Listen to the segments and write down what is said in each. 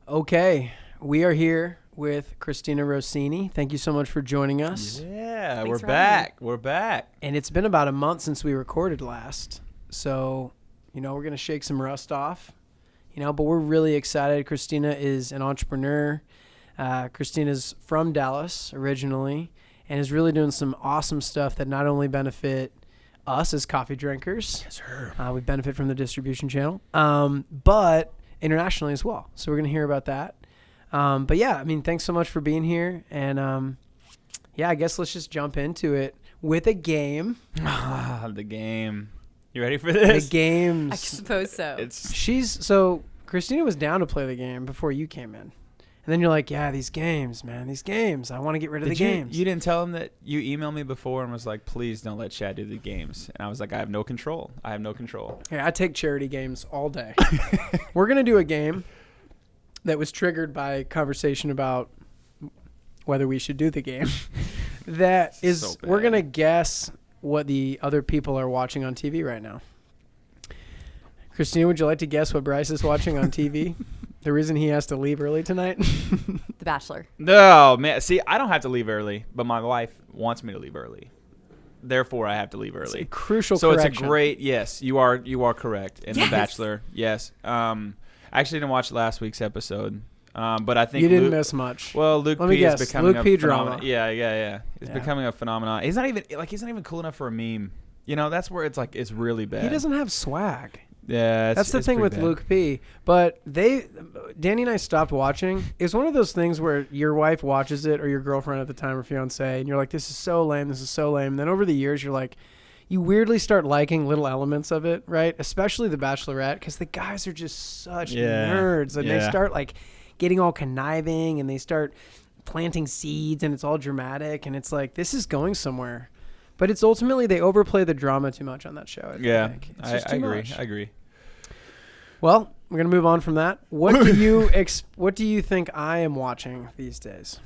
Okay, we are here with Christina Rossini. Thank you so much for joining us. Yeah, Thanks we're for back. We're back. And it's been about a month since we recorded last. So, we're going to shake some rust off, but we're really excited. Christina is an entrepreneur. Christina's from Dallas originally and is really doing some awesome stuff that not only benefit us as coffee drinkers. Yes, sir. We benefit from the distribution channel, but internationally as well. So we're going to hear about that. But yeah, thanks so much for being here. And I guess let's just jump into it with a game. The game. You ready for this? The game. I suppose so. So Christina was down to play the game before you came in. And then you're like, yeah, these games, man, these games. I want to get rid of the games. You didn't tell him that you emailed me before and was like, please don't let Chad do the games. And I was like, I have no control. Yeah, I take charity games all day. We're going to do a game that was triggered by conversation about whether we should do the game. That is, So we're bad. going to guess what the other people are watching on TV right now. Christina, would you like to guess what Bryce is watching on TV? The reason he has to leave early tonight? The Bachelor. No, man. See, I don't have to leave early, but my wife wants me to leave early. Therefore, I have to leave It's a early. crucial So correction. it's a great, yes, you are correct. In Yes. The Bachelor, yes. I actually didn't watch last week's episode, but I think You didn't Luke, miss much. Well, Luke Let me P is guess. becoming Luke a P phenomenon. drama. Yeah. He's Yeah. becoming a phenomenon. He's not even cool enough for a meme. That's where it's really bad. He doesn't have swag. Yeah, That's the thing with Luke P. But Danny and I stopped watching. It's one of those things where your wife watches it, or your girlfriend at the time, or fiance, and you're like, this is so lame, this is so lame. And then over the years, you're like, you weirdly start liking little elements of it, right? Especially The Bachelorette, because the guys are just such nerds. And they start like getting all conniving, and they start planting seeds, and it's all dramatic. And it's like, this is going somewhere. But it's ultimately, they overplay the drama too much on that show. I agree. I agree. Well, we're gonna move on from that. What do you what do you think I am watching these days?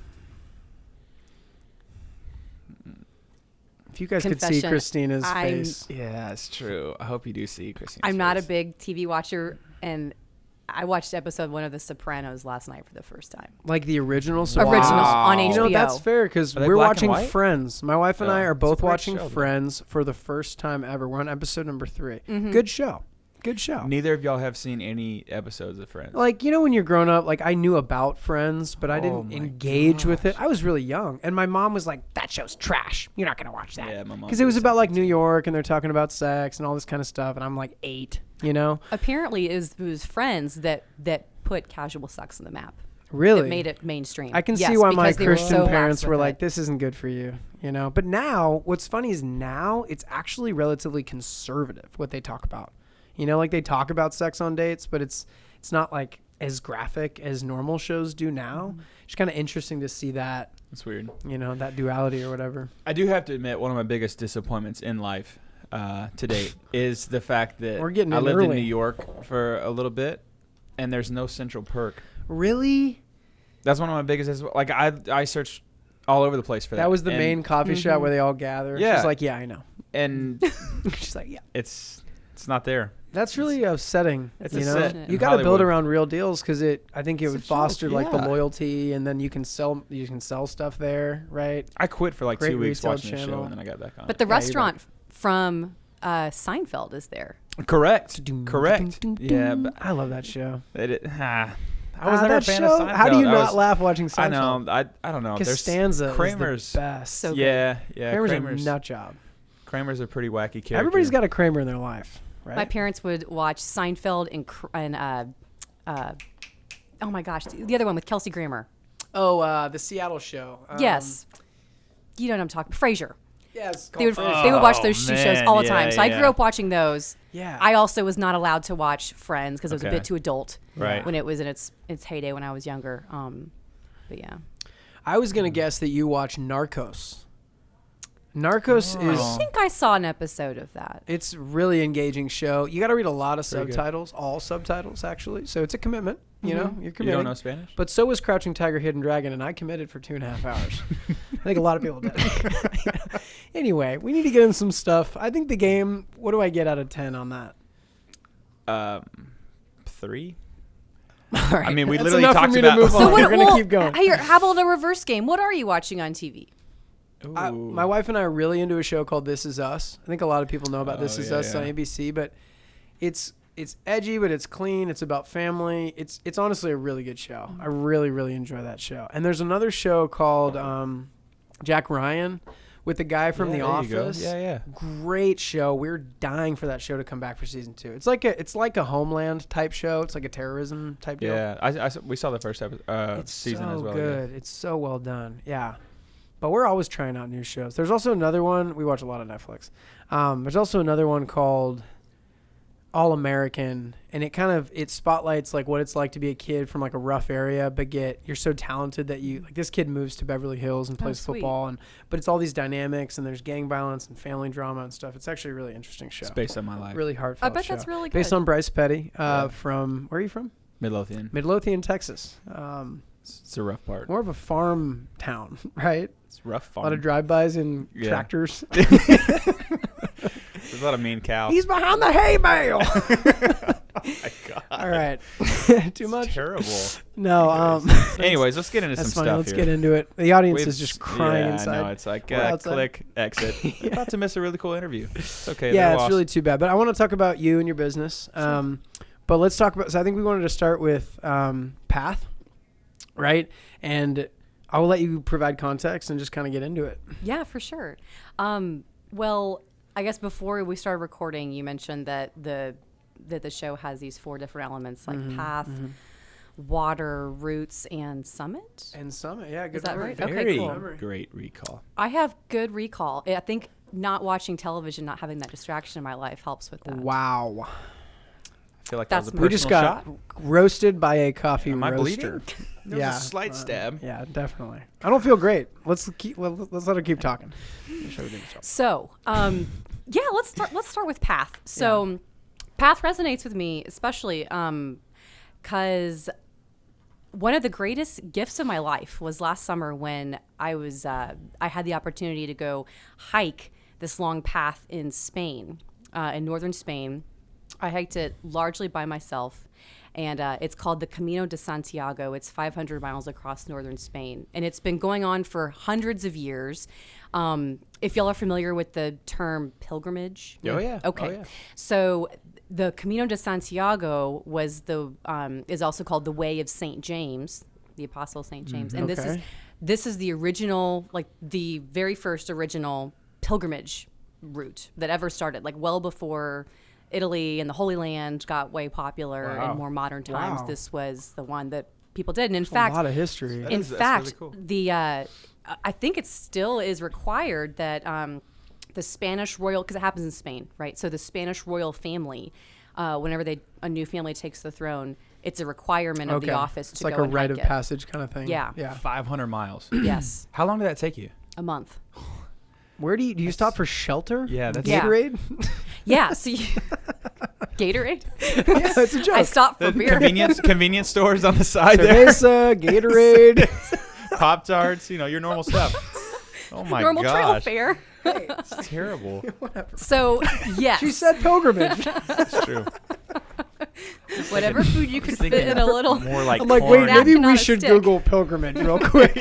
If you guys could see Confession, Christina's face. Yeah, it's true. I hope you do see Christine. I'm not a big TV watcher, and I watched episode 1 of The Sopranos last night for the first time. Like the original Original on HBO. That's fair, because Are they we're black and watching white? Friends. My wife and I are it's a both great watching show, though. Friends for the first time ever. We're on episode number 3. Mm-hmm. Good show. Good show. Neither of y'all have seen any episodes of Friends. Like, when you're grown up, like I knew about Friends, but I didn't my engage with it. gosh. I was really young. And my mom was like, that show's trash. You're not going to watch that. Yeah, my mom Because it did was the about same like thing, New too. York, and they're talking about sex and all this kind of stuff. And I'm like 8, Apparently, it was Friends that put casual sex on the map. Really? That made it mainstream. I can Yes, see why my because they were Christian so parents lax were with like, it. this isn't good for you, But now, what's funny is now it's actually relatively conservative what they talk about. Like they talk about sex on dates, but it's not like as graphic as normal shows do now. It's kind of interesting to see that, It's weird. that duality or whatever. I do have to admit, one of my biggest disappointments in life to date is the fact that We're getting I in lived in early. New York for a little bit, and there's no Central Perk. Really? That's one of my biggest. Like I searched all over the place for that. That was the And- main coffee shop where they all gather. Yeah. She's like, yeah, I know. and She's like, yeah. it's not there. That's really upsetting. It's you a know, set you in got to build Hollywood. around real deals because I think it It's would a joke, foster like the yeah. loyalty, and then you can sell stuff there, right? I quit for like Great 2 weeks retail watching the show, channel. and then I got back on. But it. the Yeah, you're restaurant from Seinfeld is there. Correct. Ding. Yeah, but I love that show. I was never a that fan show, of Seinfeld. how do you I not was- laugh watching Seinfeld? I know. I don't know. There's Costanza Kramer's. is the best. So good. Yeah. Kramer's a nut job. Kramer's a pretty wacky character. Everybody's got a Kramer in their life, right? My parents would watch Seinfeld and oh my gosh, the other one with Kelsey Grammer. the Seattle show. Yes. You know what I'm talking. Frasier. Yeah, it's They would called Frasier. they would watch those shows man, all the yeah, time. So I yeah. grew up watching those. Yeah. I also was not allowed to watch Friends because it was a Okay. bit too adult Right. when it was in its heyday when I was younger. But yeah. I was going to guess that you watch Narcos. Narcos I is... think I saw an episode of that. It's really engaging show. You got to read a lot of Pretty good. subtitles, all subtitles actually. So it's a commitment. You know, you're You committed. don't know Spanish? But so was Crouching Tiger, Hidden Dragon, and I committed for 2.5 hours. I think a lot of people did. Anyway, we need to get in some stuff. I think the game. What do I get out of 10 on that? 3. I mean, we That's literally enough for talked me to about. move on. So We're gonna keep going. Here, how about a reverse game? What are you watching on TV? My wife and I are really into a show called This Is Us. I think a lot of people know about This Is Us on ABC, but it's edgy, but it's clean. It's about family. It's honestly a really good show. I really, really enjoy that show. And there's another show called Jack Ryan with the guy from The Office. Yeah. Great show. We're dying for that show to come back for season 2. It's like a Homeland type show. It's like a terrorism type deal. Yeah, we saw the first It's season so as well. good. It's so well done. Yeah. But we're always trying out new shows. There's also another one. We watch a lot of Netflix. There's also another one called All American, and it spotlights like what it's like to be a kid from like a rough area, but you're so talented that this kid moves to Beverly Hills and plays football, but it's all these dynamics, and there's gang violence and family drama and stuff. It's actually a really interesting show. It's based on my life. Really heartfelt. I bet show. that's really good. Based on Bryce Petty from, where are you from? Midlothian, Texas. It's a rough part. More of a farm town, right? It's rough A farm. lot of drive-bys and tractors. There's a lot of mean cow. He's behind the hay bale. Oh my God. All right. Too much? Terrible. No. Anyways, let's get into some That's fine. stuff Let's here. get into it. The audience is just crying inside. I know. It's like We're outside. click, exit. You're about to miss a really cool interview. It's okay. Yeah, they're it's lost. really too bad. But I want to talk about you and your business. But let's talk about. So I think we wanted to start with Path, right? And I will let you provide context and just kind of get into it. Yeah, for sure. Well, I guess before we started recording, you mentioned that the show has these 4 different elements like path, water, roots, and summit. And Summit, yeah, good. Is that memory. right? Okay, Very cool. great recall. I have good recall. I think not watching television, not having that distraction in my life helps with that. Wow. I feel like That's that was a We just personal got shot. roasted by a coffee Am I roaster. bleeding? There was a slight stab. Yeah, definitely. I don't feel great. Let's let her keep talking. So, let's start with Path. So, Path resonates with me, especially because one of the greatest gifts of my life was last summer when I had the opportunity to go hike this long path in Spain, in northern Spain. I hiked it largely by myself, and it's called the Camino de Santiago. It's 500 miles across northern Spain, and it's been going on for hundreds of years. If y'all are familiar with the term pilgrimage. Oh, yeah. Okay. Oh, yeah. So the Camino de Santiago is also called the Way of St. James, the Apostle St. James. And this is the original, like the very first original pilgrimage route that ever started, like well before Italy and the Holy Land got way popular in more modern times. Wow. This was the one that people did. And in fact, a lot of history. in That's fact, really cool. I think it still is required that the Spanish royal, because it happens in Spain, right? So the Spanish royal family, whenever a new family takes the throne, it's a requirement of the office it's to like go a and rite hike of it. passage kind of thing. Yeah. 500 miles. Yes, How long did that take you? a month. Where do you stop for shelter? Yeah, that's Yeah. Gatorade. Yeah, so Gatorade. Yeah, it's a joke. I stopped for beer. Convenience stores on the side there. Cerveza, Gatorade. Pop Tarts, your normal stuff. Oh my Normal trail gosh. fare. It's terrible. Whatever. So yes, She said pilgrimage. It's true. whatever food you can fit thinking in a little. More like I'm like, corn. wait, maybe Napkin on we a should stick. Google pilgrimage real quick.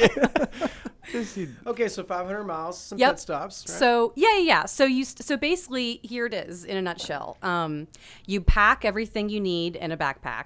Okay, so 500 miles, some Yep. pit stops. Right? So yeah. So basically, here it is in a nutshell. You pack everything you need in a backpack.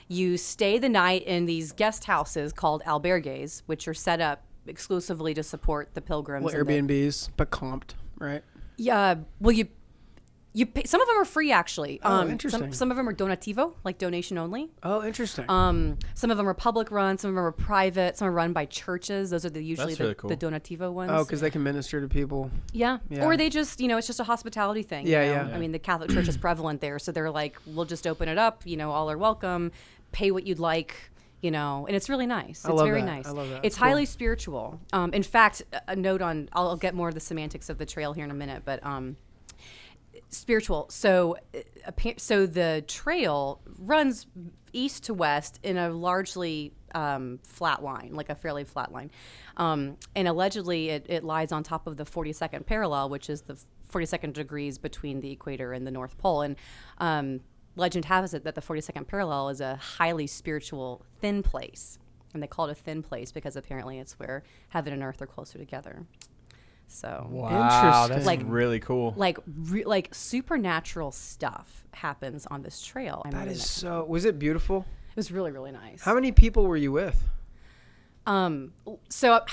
You stay the night in these guest houses called albergues, which are set up exclusively to support the pilgrims. well, and the- Airbnbs, but comped, right? Yeah. Well, you pay, some of them are free actually. Oh, interesting. Some of them are donativo, like donation only. Oh, interesting. Some of them are public run, some of them are private, some are run by churches. Those are usually That's really cool. the donativo ones. Oh, because they can minister to people. Yeah. Yeah. Or they just, it's just a hospitality thing. Yeah, you know? yeah. I mean, the Catholic Church is prevalent there. So they're like, we'll just open it up. All are welcome. Pay what you'd like, and it's really nice. I It's love very that. nice. I love that. It's That's cool. highly spiritual. In fact, a note on, I'll get more of the semantics of the trail here in a minute, but spiritual. So the trail runs east to west in a largely flat line, like a fairly flat line. And allegedly it lies on top of the 42nd parallel, which is the 42nd degrees between the equator and the North Pole. And legend has it that the 42nd parallel is a highly spiritual thin place. And they call it a thin place because apparently it's where heaven and earth are closer together. So Wow, that's Interesting. really cool. like supernatural stuff happens on this trail. That is so. Was it beautiful? It was really, really nice. How many people were you with? So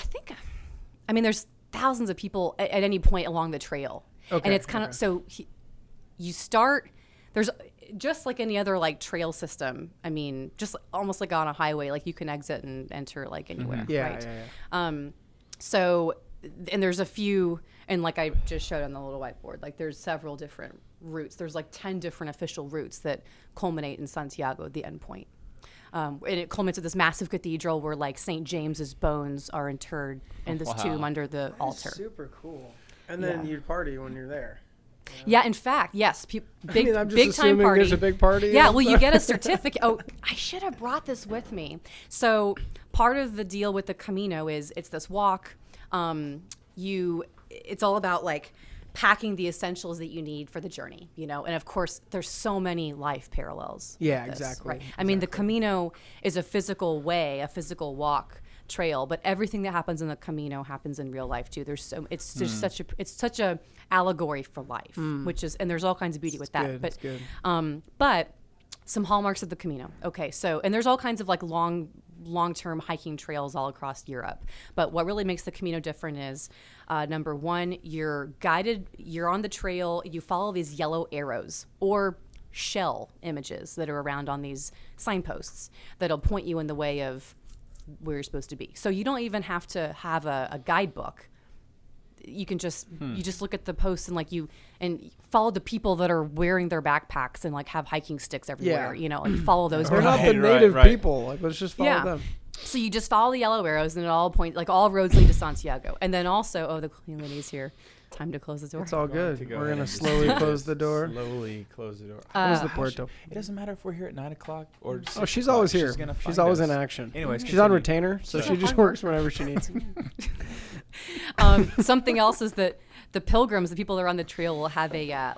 I mean, there's thousands of people at any point along the trail. Okay. And it's kind of, you start, there's just like any other like trail system. I mean, just almost like on a highway, like you can exit and enter like anywhere. Mm-hmm. Yeah, right? yeah. So, and there's a few, and like I just showed on the little whiteboard, like there's several different routes. There's like 10 different official routes that culminate in Santiago, the end point. And it culminates with this massive cathedral where like St. James's bones are interred in this tomb under the altar. Super cool. And then Yeah. you'd party when you're there. Yeah, in fact, yes, big I'm just big time assuming party. there's a big party. Yeah, well, you get a certificate. Oh, I should have brought this with me. So part of the deal with the Camino is it's this walk. It's all about like packing the essentials that you need for the journey, you know. And of course, there's so many life parallels. Yeah, with this, exactly. Right. I mean, the Camino is a physical way, a physical walk trail, but everything that happens in the Camino happens in real life too. It's just such a allegory for life, which is, and there's all kinds of beauty with that. Good, But it's good. But some hallmarks of the Camino. Okay, so, and there's all kinds of like long-term hiking trails all across Europe. But what really makes the Camino different is, number one, you're on the trail, you follow these yellow arrows or shell images that are around on these signposts that'll point you in the way of where you're supposed to be. So you don't even have to have a guidebook. You can just you just look at the posts and follow the people that are wearing their backpacks and like have hiking sticks everywhere. Yeah. You know, and follow those. They're not Right, the right, native right. people. Like, let's just follow them. So you just follow the yellow arrows and it all point, like all roads lead to Santiago. And then also, the clean lady's here. Time to close the door. It's all to good. go We're ahead going and to slowly close the door. Slowly close the door. Close the Puerto. It doesn't matter if we're here at 9 o'clock or 6 Oh, she's o'clock. always here. Gonna She's find always us. in action. Anyways, she's on continue. retainer, so Sorry. she just works whenever she needs. Something else is that the pilgrims, the people that are on the trail, will have a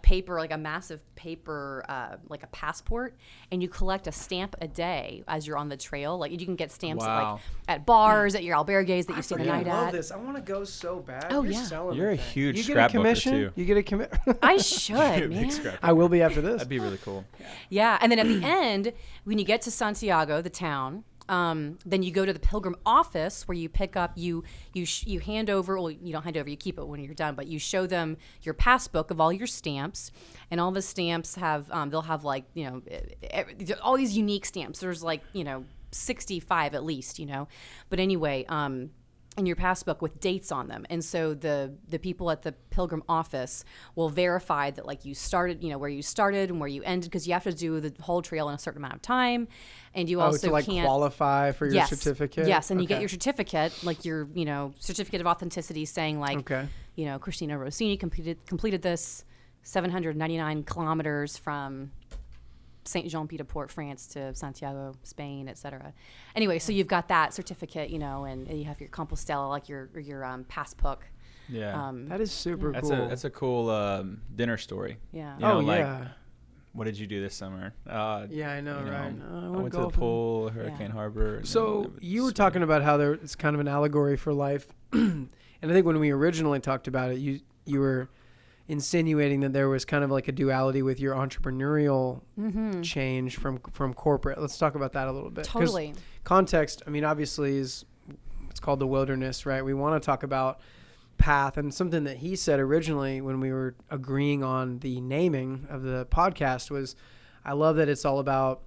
paper, like a massive paper, like a passport, and you collect a stamp a day as you're on the trail. Like you can get stamps Wow. at bars, at your albergues that you stay the night I love at. this. I want to go so bad. Oh, You're yeah. selling You're a the thing. huge You get a scrapbooker, commission? too. You get a commission? I You're a should, big man. scrapbook. I will be after this. That'd be really cool. Yeah, and then at the end, when you get to Santiago, the town, then you go to the Pilgrim office where you pick up, you hand over, well, you don't hand over, you keep it when you're done, but you show them your passbook of all your stamps, and all the stamps have, they'll have like, all these unique stamps. There's like, 65 at least, but anyway, in your passbook with dates on them. And so the people at the Pilgrim office will verify that like you started, where you started and where you ended, because you have to do the whole trail in a certain amount of time. And you also to like can't qualify for your certificate? Yes, and you get Okay. your certificate, like your, certificate of authenticity saying like, Okay. Christina Rossini completed this 799 kilometers from Saint Jean Pied de Port, France to Santiago, Spain, etc. Anyway, so you've got that certificate, and you have your Compostela, like your passbook. Yeah. That is super That's cool. that's a cool dinner story. Yeah. You know, like, yeah. what did you do this summer? Yeah, I know, right? I went to the pool, Hurricane Harbor. and So then you were swim. talking about how it's kind of an allegory for life. And I think when we originally talked about it, you were insinuating that there was kind of like a duality with your entrepreneurial change from corporate. Let's talk about that a little bit. 'Cause Totally. context, I mean, obviously it's called the wilderness, right? We want to talk about path, and something that he said originally when we were agreeing on the naming of the podcast was, I love that it's all about,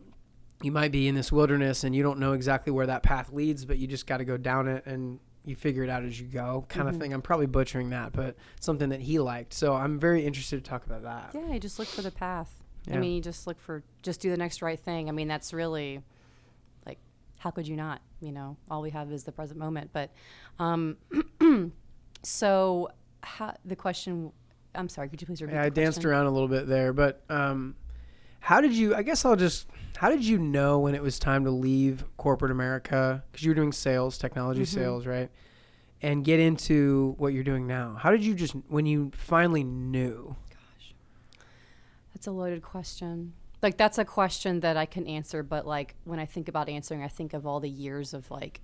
you might be in this wilderness and you don't know exactly where that path leads, but you just got to go down it and you figure it out as you go, kind of thing. I'm probably butchering that, but something that he liked. So I'm very interested to talk about that. Yeah, you just look for the path. Yeah. I mean, you just do the next right thing. I mean, that's really, like, how could you not? All we have is the present moment. But, so the question, I'm sorry, could you please repeat Yeah, the I danced question? around a little bit there, but how did you know when it was time to leave corporate America? Because you were doing sales, technology sales, right? And get into what you're doing now. How did you when you finally knew? It's a loaded question. Like, that's a question that I can answer, but like when I think about answering, I think of all the years of like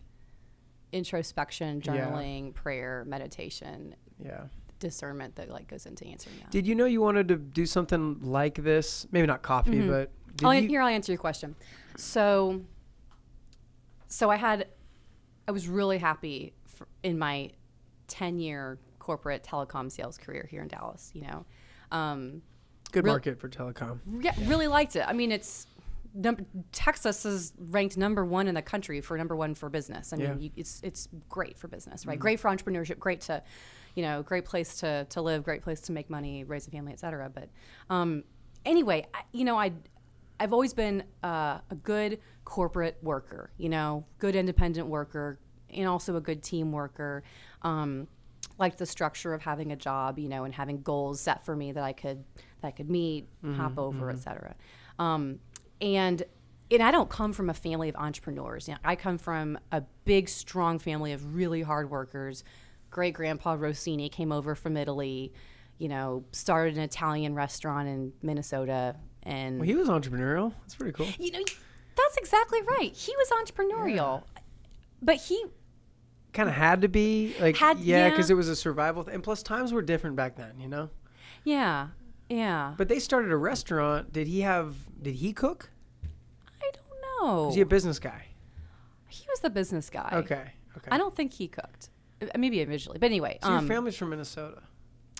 introspection, journaling, prayer, meditation, discernment that like goes into answering that. Did you know you wanted to do something like this? Maybe not coffee, but Here, I'll answer your question. So I was really happy in my 10-year corporate telecom sales career here in Dallas, you know. Good market for telecom. Yeah, really liked it. I mean, Texas is ranked number 1 in the country for number 1 for business. I mean, it's great for business, right? Great for entrepreneurship, great to, you know, great place to live, great place to make money, raise a family, et cetera. But anyway, I've always been a good corporate worker, you know, good independent worker, and also a good team worker. Liked the structure of having a job, you know, and having goals set for me that I could meet, hop over, et cetera. And I don't come from a family of entrepreneurs. You know, I come from a big, strong family of really hard workers. Great grandpa Rossini came over from Italy, you know, started an Italian restaurant in Minnesota. And he was entrepreneurial. That's pretty cool. You know, that's exactly right. He was entrepreneurial, but he kind of had to be like, because it was a survival and plus times were different back then, you know? Yeah. But they started a restaurant. Did he cook? I don't know. Was he a business guy? He was the business guy. Okay. I don't think he cooked. Maybe eventually. But anyway. So your family's from Minnesota.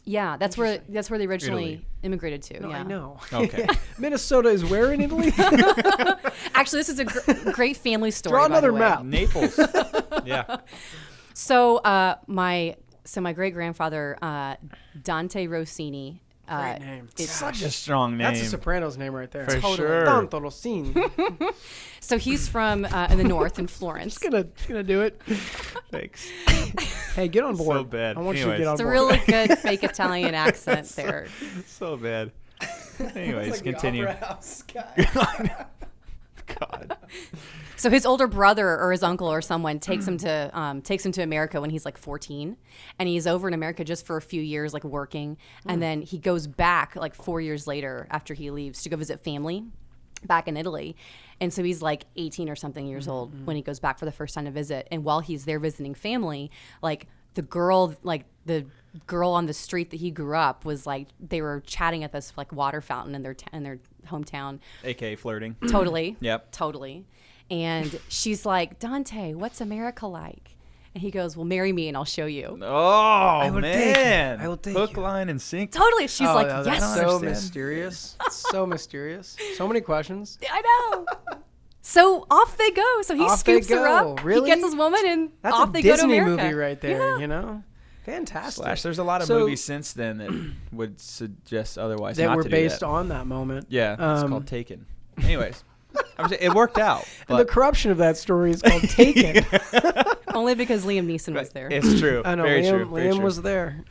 Yeah, that's where they originally immigrated to. No, yeah. I know. Okay. Minnesota is where in Italy? Actually, this is a great family story. Draw another map. Naples. Yeah. So my great grandfather Dante Rossini. Great name. It's such a strong name. That's a Sopranos name right there. For sure. Dante Rossini. So he's from in the north in Florence. Just gonna do it. Thanks. Hey, get on board. So bad. I want you to get on It's board. a really good fake Italian accent there. So bad. Anyways, like continue. The opera house guy. God. So his older brother or his uncle or someone takes him to America when he's like 14, and he's over in America just for a few years, like working, and then he goes back like 4 years later after he leaves to go visit family back in Italy. And so he's like 18 or something years old when he goes back for the first time to visit. And while he's there visiting family, like the girl on the street that he grew up was like, they were chatting at this like water fountain in their hometown. AKA flirting. Totally. Yep. Totally. And she's like, Dante, what's America like? And he goes, well, marry me and I'll show you. Oh, will man. I will take Hook, you. line, and sink. Totally. She's like, no, yes. that's so understand. mysterious. So mysterious. So many questions. I know. So off they go. So he Off they scoops her go. up. Really? He gets his woman and That's off a they Disney go to America. movie right there, Yeah. you know? Fantastic. There's a lot of So- movies since then that would suggest otherwise that not were to based do that. on that moment. Yeah, it's called Taken. Anyways, I'm saying it worked out. And the But corruption of that story is called Taken. Only because Liam Neeson was there. it's true. I know Very true. Very Liam true. was there.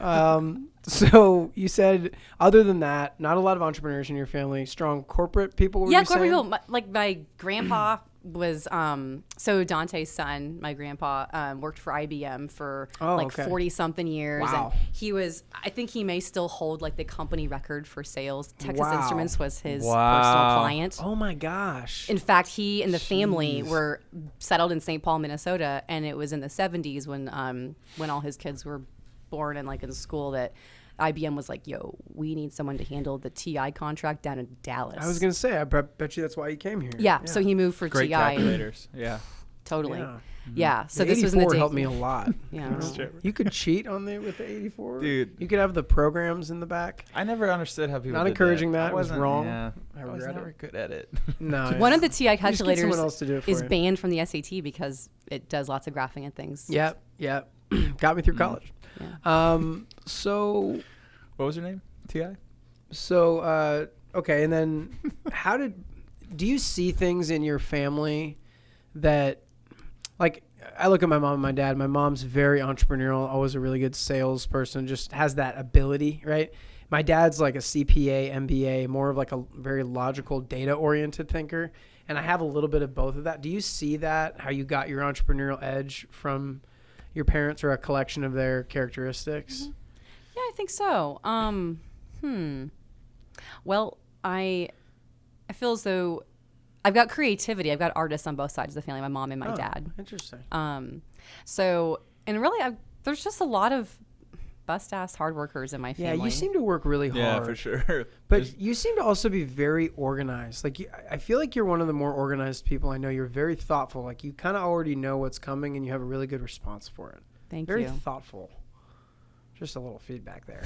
So you said, other than that, not a lot of entrepreneurs in your family. Strong corporate people. Were Yeah, you corporate saying? people. Like my grandpa was so Dante's son, my grandpa, worked for IBM for 40 something years. Wow. And he was, I think he may still hold like the company record for sales. Texas Wow. Instruments was his Wow. personal client. Oh my gosh. In fact, he and the family were settled in St. Paul, Minnesota, and it was in the 70s when all his kids were born and like in school that IBM was like, yo, we need someone to handle the TI contract down in Dallas. I was going to say, I bet you that's why you came here. Yeah, so he moved for Great TI. and- calculators. Yeah. Totally. Yeah. Yeah. So The this was in the 84 day. helped me a lot. Yeah. You know? You could cheat with the 84. Dude. You could have the programs in the back. I never understood how people Not did encouraging that. that. I It was wasn't wrong. Yeah, I I was regret never it. good at it. No. One of the TI You just get calculators someone else to do it for is you. banned from the SAT because it does lots of graphing and things. Yep. Got me through college. Yeah. So What was your name? T.I.? Okay, and then do you see things in your family that, like, I look at my mom and my dad. My mom's very entrepreneurial, always a really good salesperson, just has that ability, right? My dad's like a CPA, MBA, more of like a very logical, data-oriented thinker, and I have a little bit of both of that. Do you see that, how you got your entrepreneurial edge from your parents or a collection of their characteristics? Yeah, I think so. Well, I feel as though I've got creativity. I've got artists on both sides of the family, my mom and my dad. Interesting. So, and really, there's just a lot of bust-ass hard workers in my family. Yeah, you seem to work really hard. Yeah, for sure. But you seem to also be very organized. Like, I feel like you're one of the more organized people I know. You're very thoughtful. Like, you kind of already know what's coming, and you have a really good response for it. Thank very you. Very thoughtful. Just a little feedback there.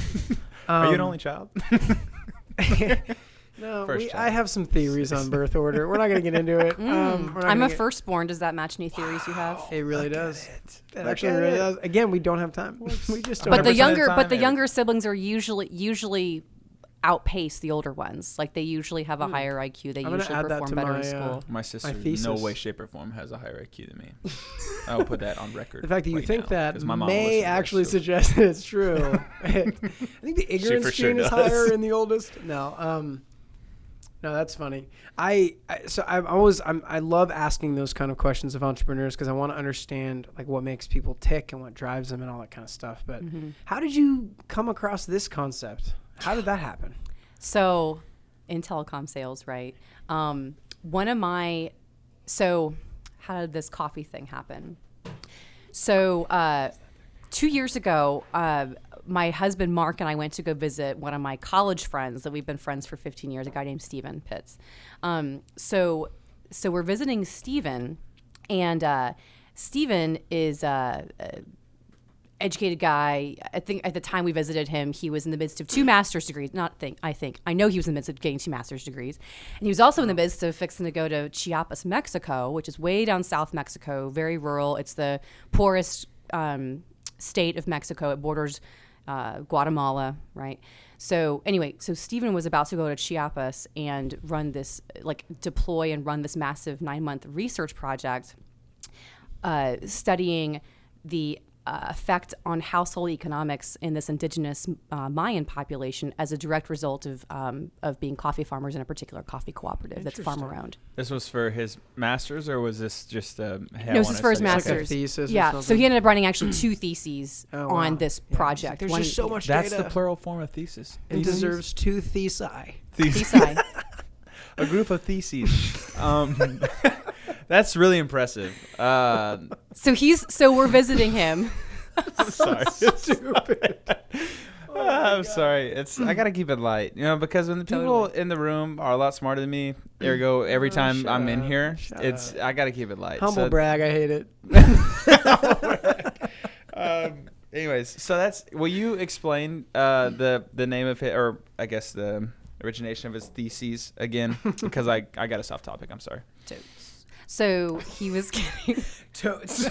Are you an only child? No, I have some theories on birth order. We're not going to get into it. I'm a firstborn. Does that match any theories you have? It really does. It actually really does. Again, we don't have time. We just don't. But the younger siblings are usually outpace the older ones. Like they usually have a higher IQ. They usually perform better in school. My sister, no way, shape, or form, has a higher IQ than me. I will put that on record. The fact that you think that my mom may actually suggest that it's true. I think the ignorance gene is higher in the oldest. No, that's funny. I love asking those kind of questions of entrepreneurs because I want to understand like what makes people tick and what drives them and all that kind of stuff. But how did you come across this concept? How did that happen? So, in telecom sales, right? How did this coffee thing happen? So, 2 years ago, my husband Mark and I went to go visit one of my college friends that we've been friends for 15 years, a guy named Steven Pitts. So we're visiting Steven, and Steven is educated guy. I think at the time we visited him, he was in the midst of 2 master's degrees. I know he was in the midst of getting 2 master's degrees. And he was also in the midst of fixing to go to Chiapas, Mexico, which is way down south Mexico, very rural. It's the poorest state of Mexico. It borders Guatemala, right? So anyway, so Stephen was about to go to Chiapas and deploy and run this massive 9-month research project studying the effect on household economics in this indigenous Mayan population as a direct result of being coffee farmers in a particular coffee cooperative that's farm-owned. This was for his master's, or was this just no, this is for his master's. Like a thesis so he ended up writing actually 2 theses on this project. There's just so much That's data. the plural form of thesis. It deserves 2 thesi. Thesi. A group of theses. That's really impressive. So we're visiting him. I'm sorry. Stupid. I'm sorry. I gotta keep it light, because when the people in the room are a lot smarter than me, ergo every time I'm in here, I gotta keep it light. Humble brag. I hate it. Anyways, so will you explain the name of it, or I guess the origination of his theses again? Because I got us off topic. I'm sorry. So he was getting totes.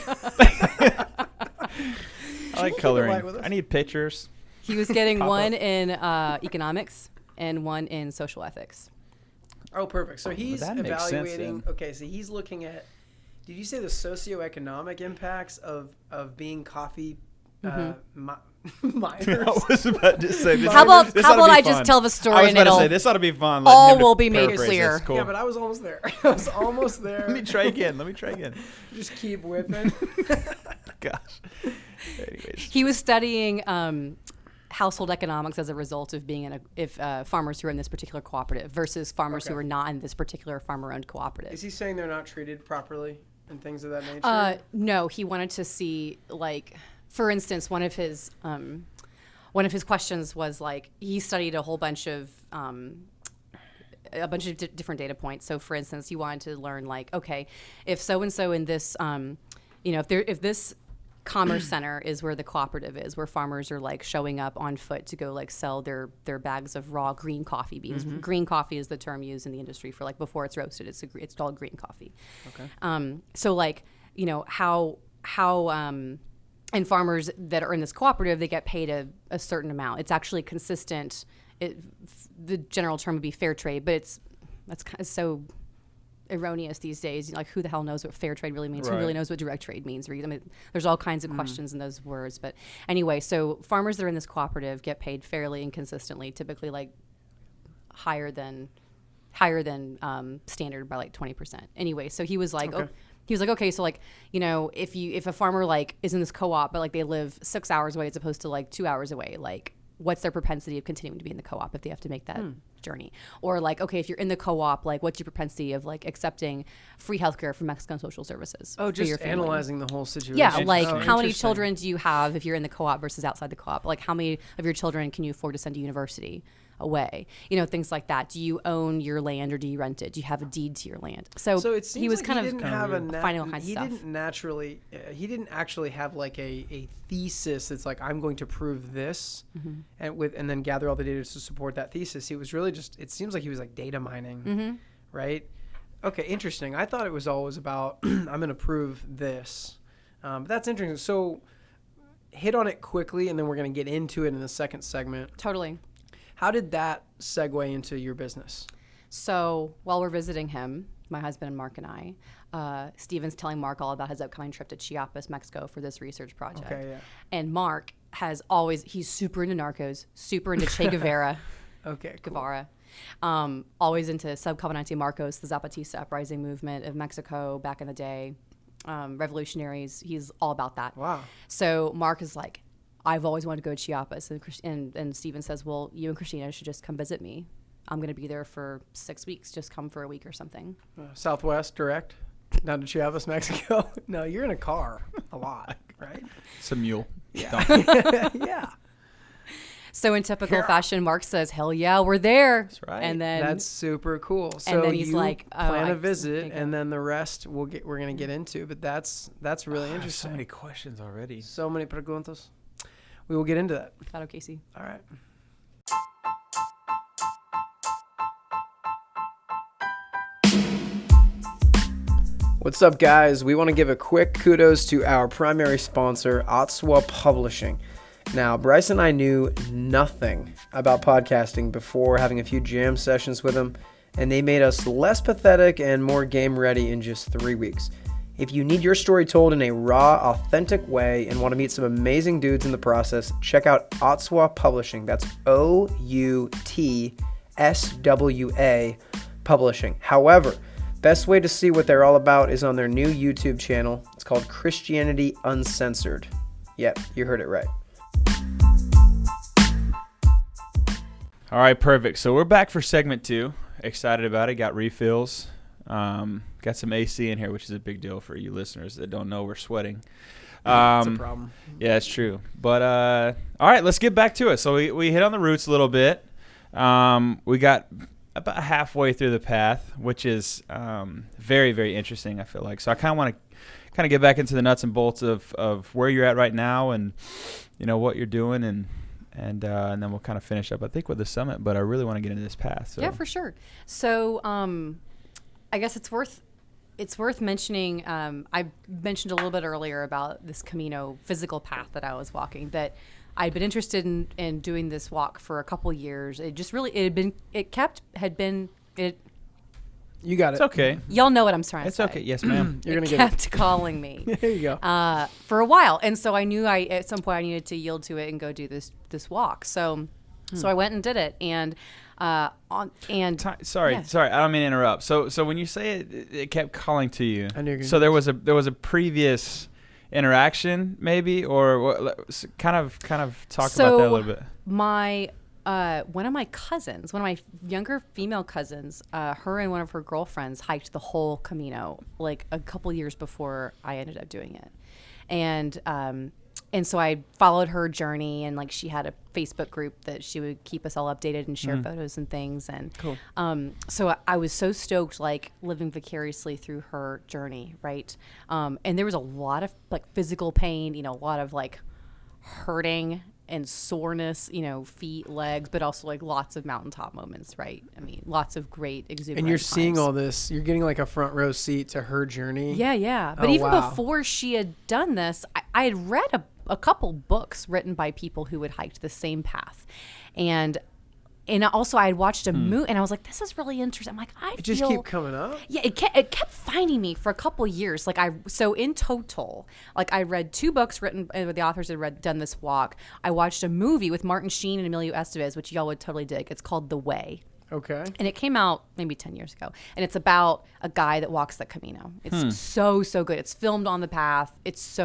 I like coloring. I need pictures. He was getting one in economics and one in social ethics. Oh, perfect. So he's evaluating. Sense, okay, so he's looking at. Did you say the socioeconomic impacts of being coffee miners? I was about to say this. How about I just tell the story? I was about to say this ought to be fun. All will be made clear. Cool. Yeah, but I was almost there. Let me try again. Just keep whipping. Gosh. Anyways, he was studying household economics as a result of being farmers who are in this particular cooperative versus farmers who are not in this particular farmer-owned cooperative. Is he saying they're not treated properly and things of that nature? No, he wanted to see, like, for instance, one of his questions was like he studied a whole bunch of different data points. So, for instance, he wanted to learn, like, okay, if so and so in this, if this commerce center is where the cooperative is, where farmers are like showing up on foot to go like sell their bags of raw green coffee beans. Green coffee is the term used in the industry for like before it's roasted. It's called green coffee. Okay. So like how and farmers that are in this cooperative, they get paid a certain amount. It's actually consistent. The general term would be fair trade, but that's kind of so erroneous these days. Like, who the hell knows what fair trade really means? Right. Who really knows what direct trade means? I mean, there's all kinds of questions in those words. But anyway, so farmers that are in this cooperative get paid fairly and consistently, typically like higher than standard by like 20%. Anyway, so he was like, okay, so like, if a farmer like is in this co-op, but like they live 6 hours away as opposed to like 2 hours away, like what's their propensity of continuing to be in the co-op if they have to make that journey? Or like, okay, if you're in the co-op, like what's your propensity of like accepting free healthcare from Mexican Social Services? Oh, for your just family? analyzing the whole situation. Yeah, like Oh, how many interesting. children do you have if you're in the co-op versus outside the co-op? Like how many of your children can you afford to send to university away? You know, things like that. Do you own your land or do you rent it? Do you have a deed to your land? So it seems he was like kind he of didn't have finding all kinds of he stuff. didn't actually have like a thesis that's like, I'm going to prove this and then gather all the data to support that thesis. He was really just, it seems like he was like data mining, right? Okay, interesting. I thought it was always about I'm going to prove this. But that's interesting. So hit on it quickly and then we're going to get into it in the second segment. Totally. How did that segue into your business? So while we're visiting him, my husband and Mark and I, Steven's telling Mark all about his upcoming trip to Chiapas, Mexico for this research project. Okay, yeah. And Mark he's super into Narcos, super into Che Guevara. Okay, cool. Guevara. Always into Subcomandante Marcos, the Zapatista uprising movement of Mexico back in the day. Revolutionaries. He's all about that. Wow. So Mark is like, I've always wanted to go to Chiapas. And Steven says, well, you and Christina should just come visit me. I'm going to be there for 6 weeks. Just come for a week or something. Southwest direct down to Chiapas, Mexico. No, you're in a car a lot, right? It's a mule. Yeah. Yeah. So in typical fashion, Mark says, hell yeah, we're there. That's right. And then That's super cool. So and then he's you like, oh, plan I a visit, think and then the rest we're going to get into. But that's really So interesting. many questions already. So many preguntas. We will get into that. Claro, Casey. All right. What's up, guys? We want to give a quick kudos to our primary sponsor, Otswa Publishing. Now, Bryce and I knew nothing about podcasting before having a few jam sessions with them, and they made us less pathetic and more game ready in just 3 weeks. If you need your story told in a raw, authentic way and want to meet some amazing dudes in the process, check out Otswa Publishing. That's OUTSWA Publishing. However, best way to see what they're all about is on their new YouTube channel. It's called Christianity Uncensored. Yep, you heard it right. All right, perfect. So we're back for segment 2. Excited about it. Got refills. Got some AC in here, which is a big deal for you listeners that don't know we're sweating. It's a problem. Yeah, it's true. But all right, let's get back to it. So we hit on the roots a little bit. We got about halfway through the path, which is very, very interesting, I feel like. So I kind of want to get back into the nuts and bolts of where you're at right now and, you know, what you're doing and then we'll kind of finish up, I think, with the summit. But I really want to get into this path. So. Yeah, for sure. So I guess it's worth mentioning. I mentioned a little bid earlier about this Camino physical path that I was walking, that I'd been interested in doing this walk for a couple years. You got it. It's okay. Y'all know what I'm trying to say. It's okay. Yes, ma'am. You're going to It get kept calling me. There you go. For a while, and so I knew at some point I needed to yield to it and go do this walk. So I went and did it, and Sorry, yeah. I don't mean to interrupt. So when you say it kept calling to you. I knew you were gonna So there was a previous interaction, maybe, or what, kind of talk about that a little bit. My one of my cousins, one of my younger female cousins, her and one of her girlfriends hiked the whole Camino like a couple years before I ended up doing it, and so I followed her journey, and like she had a Facebook group that she would keep us all updated and share photos and things, and Cool. So I was so stoked, like living vicariously through her journey, right? And there was a lot of like physical pain, you know, a lot of like hurting and soreness, you know, feet, legs, but also like lots of mountaintop moments, right? I mean, lots of great exuberant And you're seeing times. all this. You're getting like a front row seat to her journey. Yeah. But Oh, even wow. before she had done this, I had read a couple books written by people who had hiked the same path. And also I had watched a movie, and I was like, this is really interesting. I'm like, It just keep coming up. Yeah, it kept finding me for a couple years. So in total, like I read 2 books written with the authors that had done this walk. I watched a movie with Martin Sheen and Emilio Estevez, which y'all would totally dig. It's called The Way. Okay. And it came out maybe 10 years ago. And it's about a guy that walks the Camino. It's so good. It's filmed on the path. It's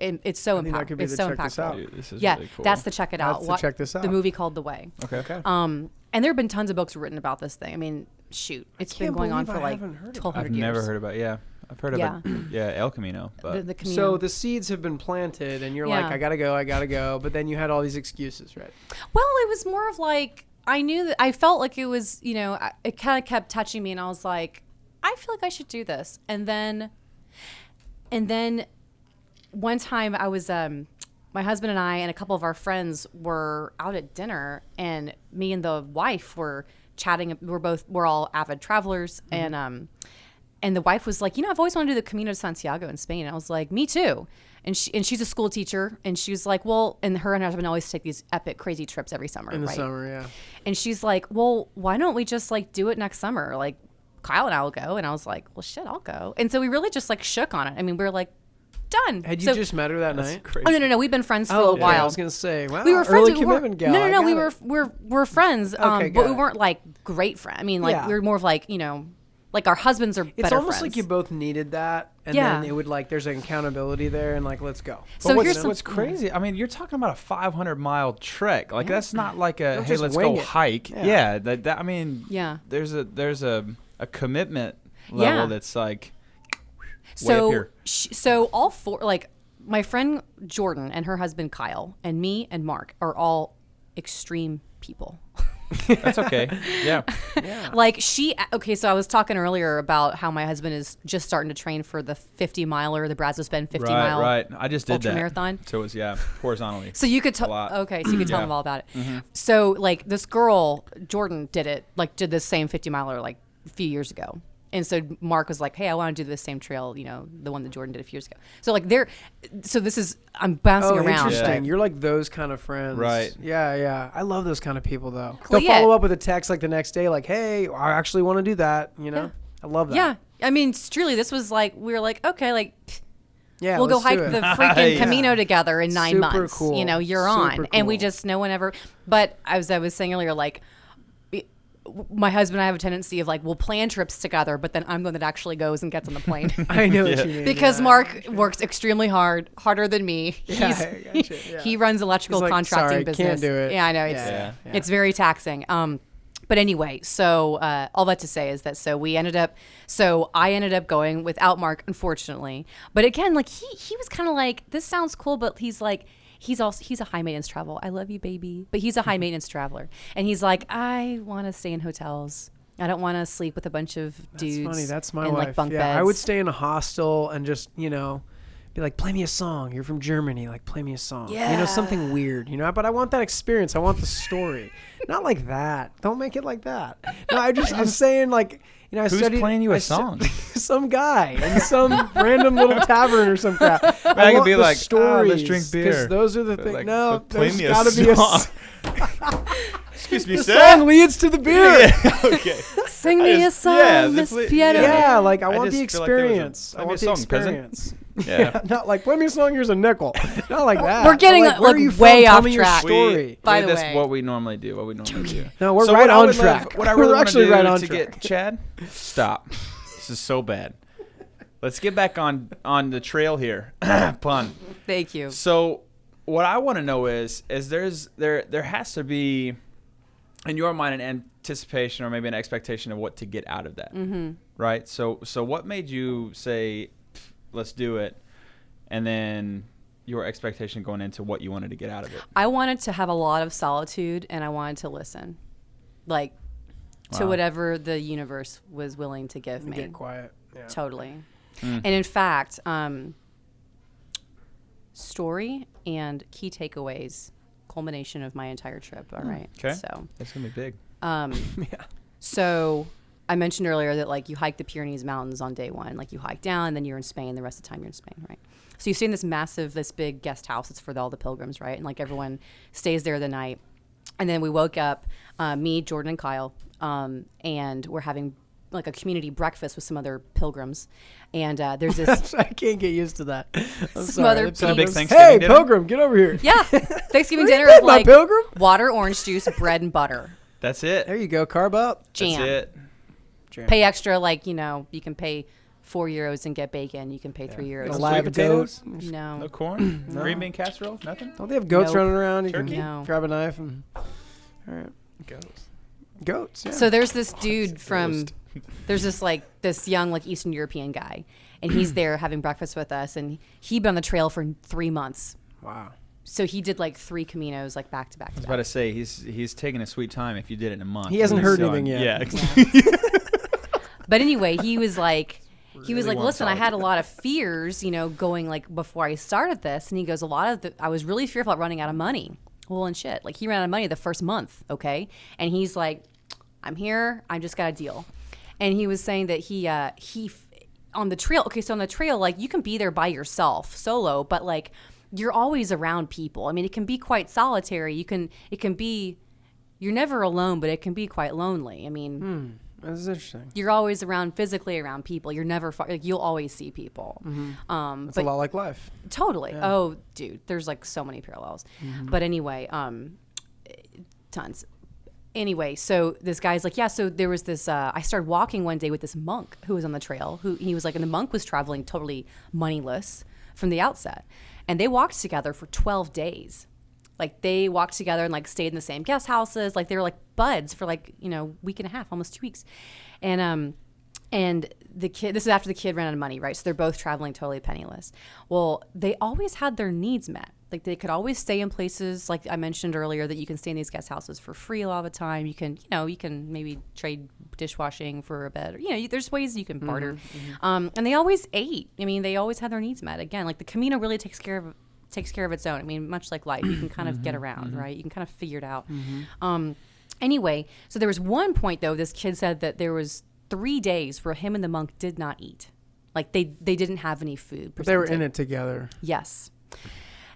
it's so I think that could be it's the so check this out. impactful. Dude, this is Yeah, really cool. that's the check it out. That's the check this out. The movie called The Way. Okay. And there have been tons of books written about this thing. I mean, shoot, it's been can't going on believe for I like haven't heard of 1,200 I've years. never heard about. Yeah, I've heard Yeah. of it. Yeah, El Camino. But The Camino. So the seeds have been planted, and you're like, Yeah. I gotta go. But then you had all these excuses, right? Well, it was more of like I knew that I felt like it was, it kind of kept touching me, and I was like, I feel like I should do this. And then one time I was my husband and I and a couple of our friends were out at dinner, and me and the wife were chatting. We're all avid travelers, and the wife was like, I've always wanted to do the Camino de Santiago in Spain. And I was like, me too. And she's a school teacher, and she was like, well, and her husband always take these epic, crazy trips every summer. In the right? summer, yeah. And she's like, well, why don't we just like do it next summer? Like Kyle and I will go. And I was like, well, shit, I'll go. And so we really just like shook on it. I mean, we were like, done. Had you just met her that night? crazy. Oh, no. We've been friends for a okay. while. I was gonna say, wow, We were friends. early We weren't- commitment gal. No. I We got were it. we're friends. Okay, but got we it. weren't like great friends. I mean, like Yeah. we were more of like, like our husbands are It's better almost friends. like you both needed that, and Yeah. then it would like there's an accountability there, and like let's go. So But here's what's crazy? I mean, you're talking about a 500-mile trek. Like that's not like a Don't hey, just let's wing go it. hike. Yeah. Yeah, that I mean, Yeah. There's a commitment level Yeah. that's like way up So, here. so all four, like my friend Jordan and her husband Kyle and me and Mark are all extreme people. That's okay. Yeah. Yeah. Like so I was talking earlier about how my husband is just starting to train for the 50 miler, the Brazos Bend 50 mile. Right. I just did ultra that. marathon. So it was horizontally. So you could A lot. okay, so you could tell Yeah. them all about it. So like this girl, Jordan did the same 50 miler like a few years ago. And so Mark was like, hey, I want to do the same trail, the one that Jordan did a few years ago. So like I'm bouncing around. Interesting. but- You're like those kind of friends. Right. Yeah. I love those kind of people though. Well, They'll yeah. follow up with a text like the next day, like, hey, I actually want to do that. I love that. Yeah. I mean, truly, this was like, we were like, okay, like, Yeah. we'll go let's hike do it. the freaking Yeah. Camino together in 9 Super months. cool. You're Super on. And we cool. just, no one ever, but as I was saying earlier, like, my husband and I have a tendency of like, we'll plan trips together, but then I'm the one that actually goes and gets on the plane. I know what Yeah. you mean. Because yeah. Mark works extremely harder than me. Yeah, I gotcha, yeah. He runs electrical He's like, contracting sorry, business. can't do it. Yeah, I know. Yeah. It's very taxing. But anyway, so all that to say is that I ended up going without Mark, unfortunately. But again, like he was kind of like, this sounds cool, but he's like, he's a high maintenance travel. I love you, baby. But he's a high maintenance traveler. And he's like, I want to stay in hotels. I don't want to sleep with a bunch of dudes. That's funny. That's my in, wife. like, bunk yeah, beds. I would stay in a hostel and just, be like, play me a song. You're from Germany. Like, play me a song. Yeah. Something weird, But I want that experience. I want the story. Not like that. Don't make it like that. No, I'm saying like, I Who's studied. playing you a song? Some guy in some random little tavern or some crap. I could want be the like, stories, let's drink beer. Because those are the But, things. like, No, but play there's me a gotta be a song. Excuse me, the sir. song leads to the beer. Yeah, okay. Sing me a just- song, yeah, Miss the- Piero. Yeah, like I I want the just feel like there was a- experience. play I me want a the song, peasant. experience. Yeah. Not like play me a song. Here's a nickel. Not like that. We're getting, But, where like, are you from? way Tell off me your track. story. By the that's way. what we normally do. No, we're So right what I on would love- track. what I really we're want actually to do right on to track. get Chad, stop. This is so bad. Let's get back on the trail here. Pun. Thank you. So what I want to know is there has to be in your mind an anticipation or maybe an expectation of what to get out of that, right? So what made you say, let's do it, and then your expectation going into what you wanted to get out of it? I wanted to have a lot of solitude, and I wanted to listen, like, to Wow. whatever the universe was willing to give me. Get quiet. Yeah. Totally. And in fact, story and key takeaways, culmination of my entire trip. All right. Okay. So, That's gonna be big. Yeah. so I mentioned earlier that like you hike the Pyrenees Mountains on day one, like you hike down and then you're in Spain. The rest of the time you're in Spain, right? So you stay in this big guest house. It's for all the pilgrims, right? And like everyone stays there the night. And then we woke up, me, Jordan, and Kyle, and we're having like a community breakfast with some other pilgrims. And there's this I can't get used to that. I'm Some sorry. other That big sounds- Thanksgiving Hey, dinner? Pilgrim, get over here. yeah, Thanksgiving Where you dinner been, is my like pilgrim? water, orange juice, bread, and butter. That's it. There you go. Carb up. Jam. That's it. Jam. Pay extra, like, you can pay €4 and get bacon. You can pay €3. A No live sweet goat. potatoes? No. No corn? No. Green bean casserole? Nothing? Don't they have goats Nope. running around? You Turkey? can No. grab a knife and. All right. Goats. Yeah. So there's this dude from, Roast. there's this young Eastern European guy, and he's there having breakfast with us, and he'd been on the trail for 3 months. Wow. So he did 3 Caminos back to back I to was back. about to say, he's taking a sweet time if you did it in a month. He hasn't He's heard selling- anything yet. Yeah. But anyway, he was like, Really wants listen, I all had a of it." lot of fears, going before I started this. And he goes, I was really fearful about running out of money. Well, and shit, he ran out of money the first month. Okay. And he's like, I'm here. I just got a deal. And he was saying that he on the trail. Okay. So on the trail, you can be there by yourself solo, but you're always around people. I mean, it can be quite solitary. You're never alone, but it can be quite lonely. I mean, That's interesting. you're always physically around people. You're never far, you'll always see people. It's a But lot like life. totally. Yeah. Oh, dude, there's so many parallels. But anyway, tons. Anyway, so this guy's like, yeah. So there was this. I started walking one day with this monk who was on the trail. He was and the monk was traveling totally moneyless from the outset, and they walked together for 12 days. They walked together and stayed in the same guest houses. They were buds for week and a half, almost 2 weeks. And the kid, this is after the kid ran out of money, right? So they're both traveling totally penniless. Well, they always had their needs met. They could always stay in places like I mentioned earlier that you can stay in these guest houses for free a lot of the time. You can, you can maybe trade dishwashing for a bed. Or, there's ways you can barter. And they always ate. I mean, they always had their needs met. Again, the Camino really takes care of its own. I mean, much like life, you can kind of get around, right? You can kind of figure it out. Anyway, so there was one point though, this kid said that there was 3 days where him and the monk did not eat. They didn't have any food. But they were presented. in it together. Yes.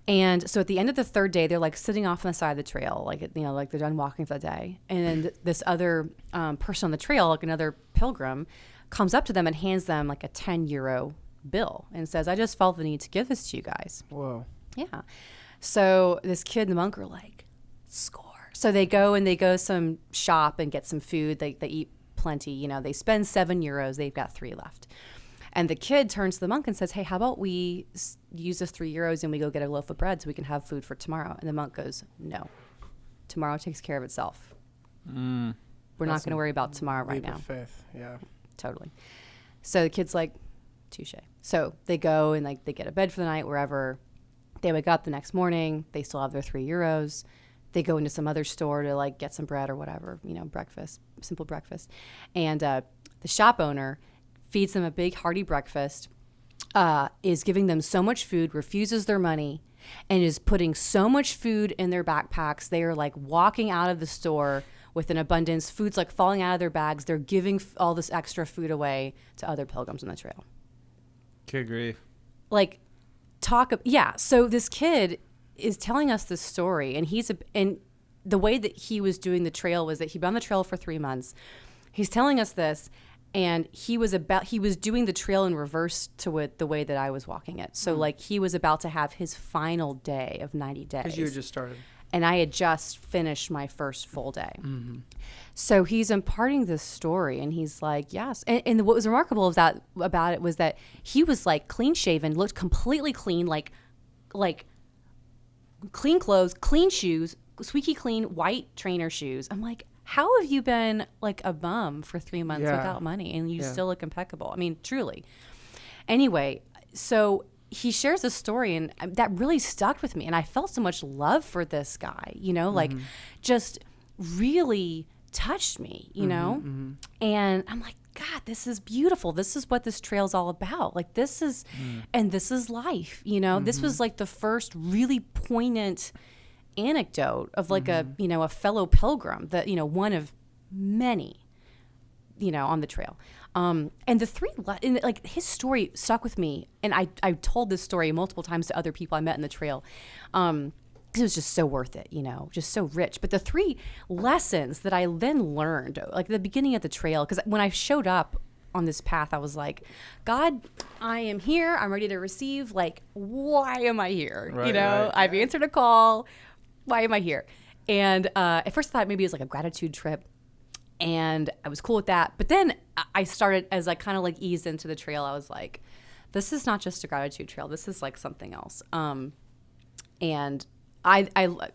And so at the end of the 3rd day, they're sitting off on the side of the trail, they're done walking for the day. And then this other person on the trail, another pilgrim, comes up to them and hands them a €10 bill and says, I just felt the need to give this to you guys. Whoa. Yeah. So this kid and the monk are score. So they go some shop and get some food. They eat plenty. They spend €7. They've got 3 left. And the kid turns to the monk and says, hey, how about we use this €3 and we go get a loaf of bread so we can have food for tomorrow? And the monk goes, no. Tomorrow takes care of itself. We're not going to worry about tomorrow right Leap now. of faith. Yeah. Totally. So the kid's touche. So they go and they get a bed for the night wherever. They wake up the next morning. They still have their €3. They go into some other store to get some bread or whatever, breakfast, simple breakfast. And the shop owner feeds them a big hearty breakfast, is giving them so much food, refuses their money, and is putting so much food in their backpacks. They are walking out of the store with an abundance. Food's falling out of their bags. They're giving all this extra food away to other pilgrims on the trail. Good grief. So this kid is telling us this story, and and the way that he was doing the trail was that he'd been on the trail for 3 months. He's telling us this, and he was doing the trail in reverse to the way that I was walking it. So he was about to have his final day of 90 days. Because you had just started. And I had just finished my first full day. So he's imparting this story, and he's like, yes. And what was remarkable about it was that he was clean shaven, looked completely clean, like clean clothes, clean shoes, squeaky clean white trainer shoes. I'm like, how have you been a bum for 3 months without money and you still look impeccable? I mean, truly. Anyway, so he shares this story, and that really stuck with me. And I felt so much love for this guy, just really touched me, And I'm like, God, this is beautiful. This is what this trail's all about. This is, and this is life, This was the first really poignant anecdote of a fellow pilgrim that, one of many, on the trail. And the 3, his story stuck with me. And I told this story multiple times to other people I met in the trail. It was just so worth it, just so rich. But the 3 lessons that I then learned, at the beginning of the trail, because when I showed up on this path, I was like, God, I am here. I'm ready to receive. Why am I here? Right. I've answered a call. Why am I here? And at first I thought maybe it was a gratitude trip. And I was cool with that. But then I started, as I kind of like eased into the trail, I was like, this is not just a gratitude trail. This is like something else. And I,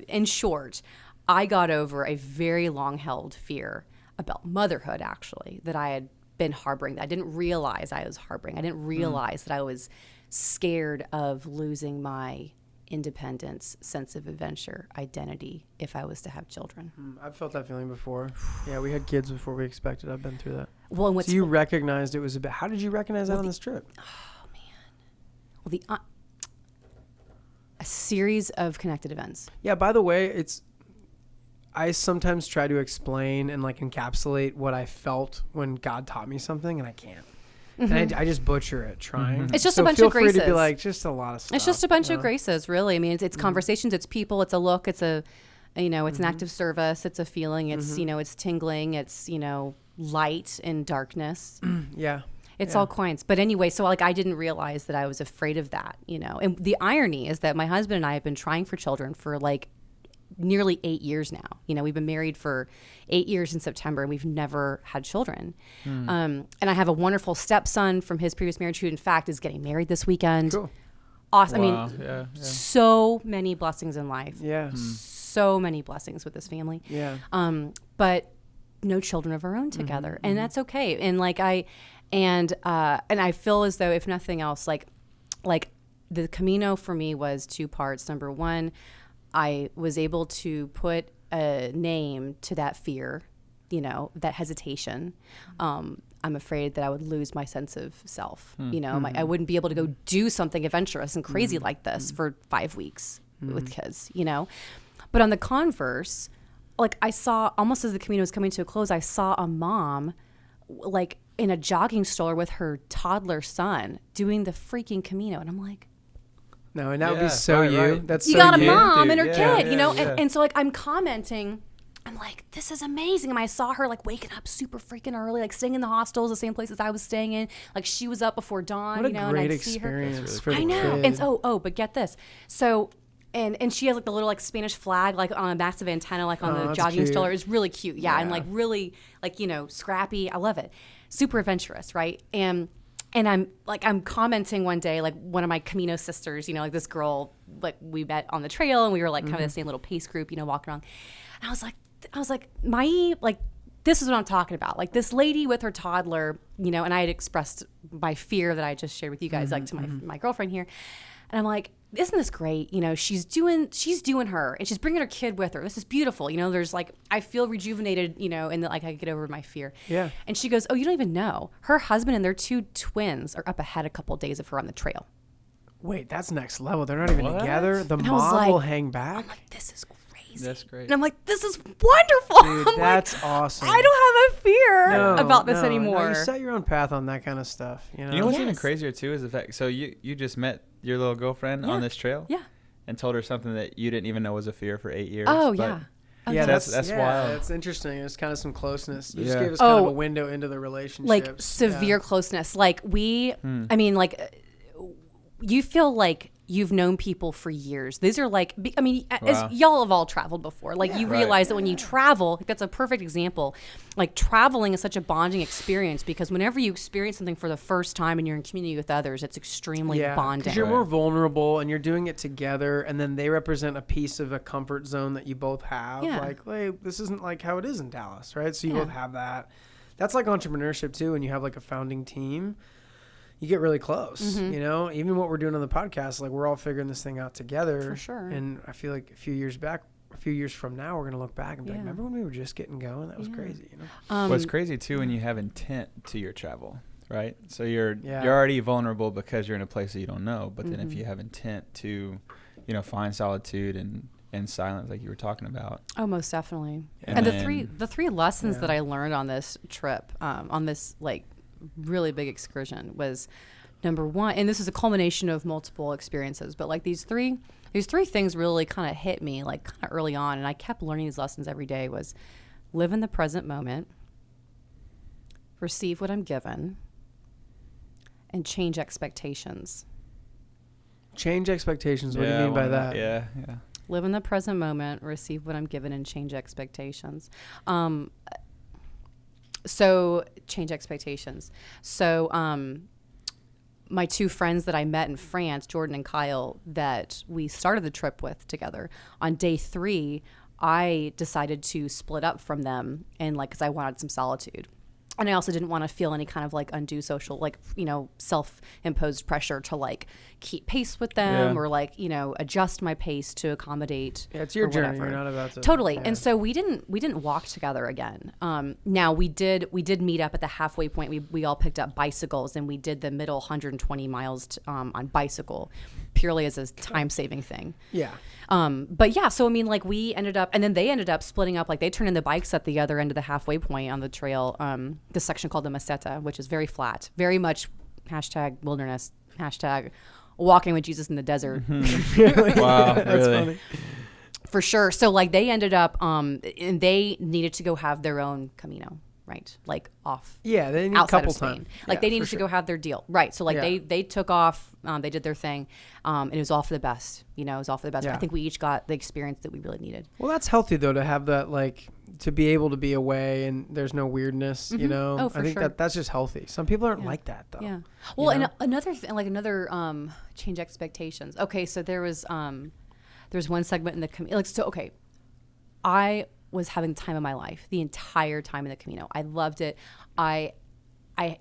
in short, I got over a very long held fear about motherhood, actually, that I had been harboring, that I didn't realize I was harboring. I didn't realize that I was scared of losing my independence, sense of adventure, identity if I was to have children. I've felt that feeling before. Yeah, we had kids before we expected. I've been through that. Well, and what's so you recognized it was a bit. How did you recognize that on this trip? Oh man, well a series of connected events. Yeah. By the way, I sometimes try to explain and like encapsulate what I felt when God taught me something, and I can't. And I just butcher it trying. It's just so a bunch feel of graces. free to be like, just a lot of stuff. It's just a bunch of graces, really. I mean, it's conversations, it's people, it's a look, it's a, it's an act of service, it's a feeling, it's, it's tingling, it's, light and darkness. Yeah. It's all coins. But anyway, so like I didn't realize that I was afraid of that, And the irony is that my husband and I have been trying for children for like nearly 8 years now. We've been married for 8 years in September, and we've never had children. And I have a wonderful stepson from his previous marriage who, in fact, is getting married this weekend. Cool. Awesome. Wow. I mean, so many blessings in life. Yeah. So many blessings with this family. Yeah. But no children of our own together, and that's okay. And like and I feel as though, if nothing else, like the Camino for me was 2 parts. Number one, I was able to put a name to that fear, that hesitation. I'm afraid that I would lose my sense of self. I wouldn't be able to go do something adventurous and crazy like this for 5 weeks with kids, But on the converse, like I saw, almost as the Camino was coming to a close, I saw a mom like in a jogging stroller with her toddler son doing the freaking Camino. And I'm like, no, and that would be so you. Right. That's you so got a you. mom and her kid, yeah. And so like I'm commenting, I'm like, this is amazing. And I saw her like waking up super freaking early, like staying in the hostels, the same places I was staying in. Like she was up before dawn, What a and great I'd see her. experience for the I know. kid. And but get this. So and she has like the little like Spanish flag like on a massive antenna like on the that's jogging cute. stroller. It's really cute. Yeah, and Yeah. like really like, scrappy. I love it. Super adventurous, right? And I'm commenting one day, like one of my Camino sisters, like this girl, like we met on the trail and we were like kind of the same little pace group, walking around. And I was like, this is what I'm talking about. Like this lady with her toddler, and I had expressed my fear that I just shared with you guys, like to my girlfriend here. And I'm like, isn't this great? She's doing her and she's bringing her kid with her. This is beautiful. There's like, I feel rejuvenated, and that like I get over my fear. Yeah. And she goes, oh, you don't even know. Her husband and their 2 twins are up ahead a couple of days of her on the trail. Wait, that's next level. They're not even What? together. The And I was mom like- will hang back. I'm like, this is crazy. That's great. And I'm like, this is wonderful. Dude, I'm that's like, awesome. I don't have a fear No, about this no, anymore. No, you set your own path on that kind of stuff. You know what's even Yes. crazier too is the fact. So you just met your little girlfriend on this trail, Yeah. and told her something that you didn't even know was a fear for 8 years. Oh, but yeah. Oh, Yeah, that's wild. That's interesting. It's kind of some closeness. You just Yeah. gave us kind of Oh. a window into the relationship. Like severe closness. Like I mean, like you feel like you've known people for years. These are like, I mean, Wow. as y'all have all traveled before, like you Right. realize that when you travel, like, that's a perfect example. Like traveling is such a bonding experience because whenever you experience something for the first time and you're in community with others, it's extremely bonding. because you're more vulnerable and you're doing it together, and then they represent a piece of a comfort zone that you both have. Yeah. Like, hey, this isn't like how it is in Dallas, right? So you Yeah. both have that. That's like entrepreneurship too. When you have like a founding team, you get really close. Even what we're doing on the podcast, like we're all figuring this thing out together. For sure. And I feel like a few years from now, we're gonna look back and be like, Yeah. remember when we were just getting going? That was crazy. What's crazy too when you have intent to your travel, right? So you're Yeah. already vulnerable because you're in a place that you don't know. But then if you have intent to, find solitude and silence, like you were talking about. Oh, most definitely. And And then- the three lessons that I learned on this trip, on this like really big excursion, was number one, and this is a culmination of multiple experiences, but like these three things really kind of hit me like kind of early on, and I kept learning these lessons every day. Was live in the present moment, receive what I'm given, and change expectations. Change expectations. What do you mean by that? Yeah. Live in the present moment, receive what I'm given, and change expectations. So change expectations. So my two friends that I met in France, Jordan and Kyle, that we started the trip with together, on day 3, I decided to split up from them, and like, because I wanted some solitude. And I also didn't want to feel any kind of like undue social, like, self-imposed pressure to like keep pace with them or like, adjust my pace to accommodate. Yeah, it's your or journey. whatever. You're not about to. Totally. Yeah. And so we didn't walk together again. Now we did meet up at the halfway point. We all picked up bicycles and we did the middle 120 miles on bicycle, purely as a time saving thing. Yeah. But yeah, so I mean, like, we ended up, and then they ended up splitting up. Like, they turned in the bikes at the other end of the halfway point on the trail. This section called the Meseta, which is very flat, very much #wilderness, #walking with Jesus in the desert. Wow, That's really? funny. For sure. So like, they ended up, and they needed to go have their own Camino, right? Like off. Yeah, they need a outside couple of Spain. times. Like, Yeah, they for needed to go have their deal. Right. So like, Yeah. they took off, they did their thing. And it was all for the best, it was all for the best. Yeah. I think we each got the experience that we really needed. Well, that's healthy though, to have that, like, to be able to be away and there's no weirdness. Oh, for I think sure. that's just healthy. Some people aren't Yeah. like that though. Yeah. Well, know? and another thing, like another change expectations. Okay, so there's one segment in the I was having the time of my life the entire time in the Camino. I loved it. I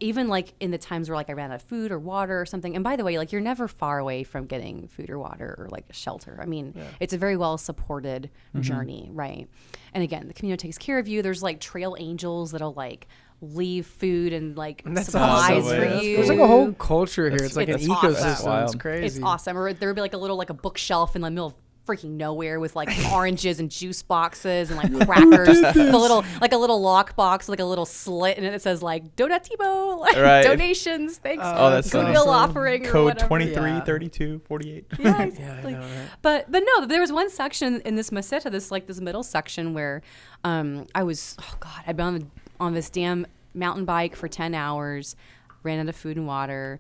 even, like, in the times where, like, I ran out of food or water or something. And by the way, like, you're never far away from getting food or water or like a shelter. I mean, it's a very well supported journey, right? And again, the Camino takes care of you. There's like trail angels that'll like leave food and like That's supplies awesome. for Yeah. you. There's like a whole culture here. It's like an It's awesome. ecosystem. It's Wild. crazy. It's awesome. Or there would be like a bookshelf in the middle of freaking nowhere with like oranges and juice boxes and like crackers. The little lock box, like a little slit, and it says like donativo, like Right. donations, thanks, Oh, that's funny. goodwill awesome. offering or Code whatever. 23, 32, 48. Yeah, Yeah, I exactly. know, right? But no, there was one section in this Meseta, this middle section where I'd been on this damn mountain bike for 10 hours, ran out of food and water,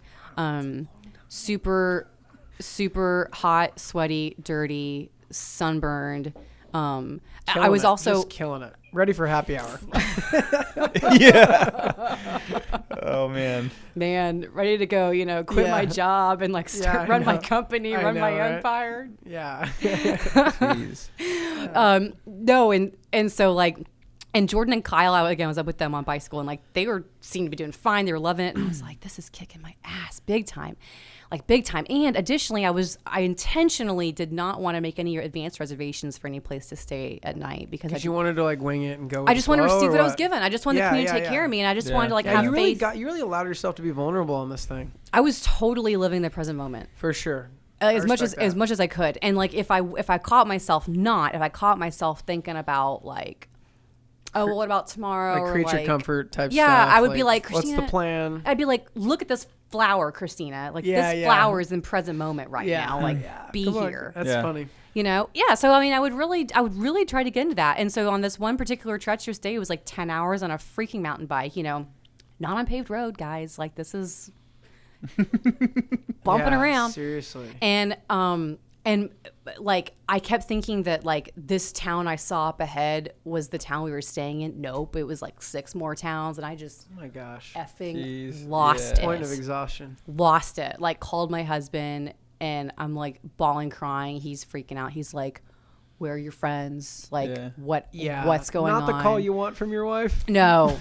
super hot, sweaty, dirty, sunburned. I was also just killing it. Ready for happy hour. Yeah. Oh, man. ready to go, quit Yeah. my job and like Yeah, I run my know. company, I run know, my right? empire. Yeah. Jeez. No, and so like, and Jordan and Kyle, I was up with them on bicycle, and like they seemed to be doing fine. They were loving it, and I was like, this is kicking my ass big time. And additionally, I intentionally did not want to make any advanced reservations for any place to stay at night because You wanted to like wing it and go. I just wanted to with the receive flow, what I was or given. I just wanted the Yeah, community to yeah, take care of me, and I just Yeah. wanted to like Yeah, have you faith. you really allowed yourself to be vulnerable on this thing, I was totally living the present moment. for sure. As much respect as that. much as I could, and like if I caught myself thinking about like, oh well, what about tomorrow? Like or creature like, comfort type Yeah, stuff. I would be like, what's the Christina, plan? I'd be like, look at this flower, Christina. Like Yeah, this yeah. flower is in present moment right now. Like be Come on, here. That's Yeah. funny. Yeah. So I mean, I would really try to get into that. And so on this one particular treacherous day, it was like 10 hours on a freaking mountain bike. Not on paved road, guys. Like this is bumping Yeah, around. Seriously. And like I kept thinking that like this town I saw up ahead was the town we were staying in. Nope, it was like 6 more towns, and I just Oh my gosh. effing Jeez. lost Yeah. it. Point of exhaustion. Lost it. Like called my husband, and I'm like bawling, crying. He's freaking out. He's like, "Where are your friends? Like Yeah. what's going on?" Not the call you want from your wife. No,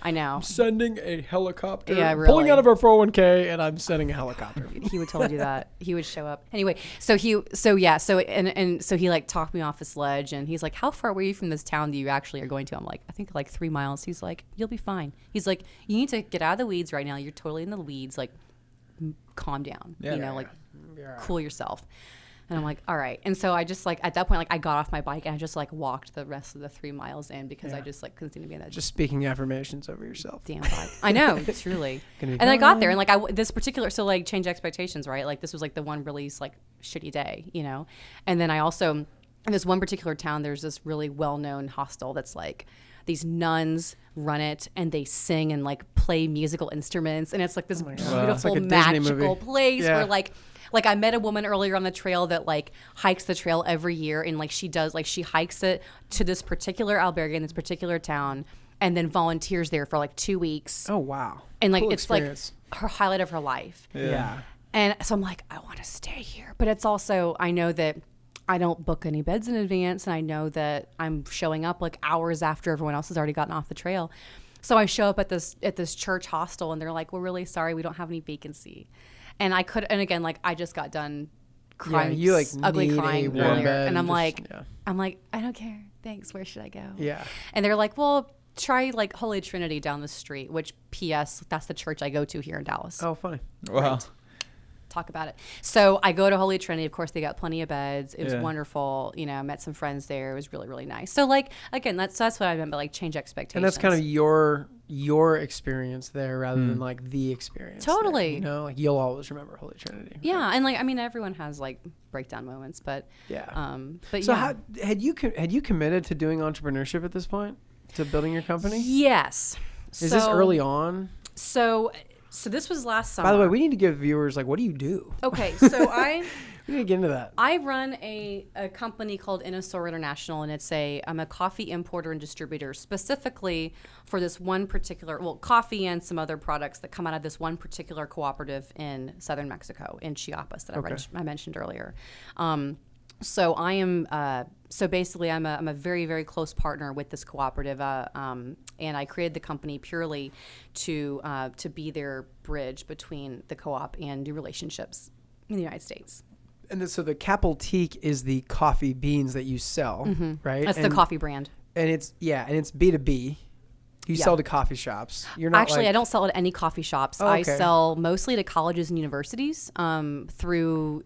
I know. Sending a helicopter. Yeah, Pulling really. out of our 401k, and I'm sending a helicopter. He would totally do that. He would show up anyway. So he like talked me off the sledge, and he's like, "How far were you from this town that you actually are going to?" I'm like, "I think like 3 miles." He's like, "You'll be fine." He's like, "You need to get out of the weeds right now. You're totally in the weeds. Like, calm down. Yeah. Like You're all right. cool yourself." And I'm like, all right. And so I just like at that point, like I got off my bike and I just like walked the rest of the 3 miles in because I Yeah. just like couldn't seem to be in that Just speaking affirmations over yourself. damn bike. I know, truly. Gonna be And I got there fine. and like this particular, so like change expectations, right? Like this was like the one really like shitty day, And then I also, in this one particular town, there's this really well-known hostel that's like, these nuns run it and they sing and like play musical instruments. And it's like this God. beautiful, It's like a Disney magical movie. place Yeah. where like I met a woman earlier on the trail that like hikes the trail every year, and like she hikes it to this particular albergue in this particular town and then volunteers there for like 2 weeks. Oh, wow. And like Cool it's experience. like her highlight of her life. Yeah. And so I'm like, I want to stay here. But it's also, I know that I don't book any beds in advance. And I know that I'm showing up like hours after everyone else has already gotten off the trail. So I show up at this church hostel and they're like, we're really sorry. We don't have any vacancy. And again, like I just got done crying, you like ugly need crying a warm earlier. bed And I'm just- like, I don't care. Thanks. Where should I go? Yeah. And they're like, well, try like Holy Trinity down the street, which P.S. that's the church I go to here in Dallas. Oh, funny. Wow. Talk about it. So I go to Holy Trinity. Of course, they got plenty of beds. It was Yeah. wonderful. You know, I met some friends there. It was really, really nice. So like, again, that's what I meant by like change expectations. And that's kind of your experience there rather than like the experience. Totally. There, you know, like you'll always remember Holy Trinity. Yeah. And like, I mean, everyone has like breakdown moments, but, Yeah. but So yeah. how, had you committed to doing entrepreneurship at this point? To building your company? Yes. Is this early on? So this was last summer. By the way, we need to give viewers like, what do you do? Okay. So We need to get into that. I run a company called Innisor International, and I'm a coffee importer and distributor specifically for this one particular, coffee and some other products that come out of this one particular cooperative in southern Mexico, in Chiapas, that I mentioned earlier. So I am, so basically I'm a very, very close partner with this cooperative, and I created the company purely to be their bridge between the co-op and new relationships in the United States. And so the Capeltique is the coffee beans that you sell, right? That's the coffee brand. And it's B2B. You sell to coffee shops. You're not Actually, I don't sell at any coffee shops. Oh, I okay. sell mostly to colleges and universities through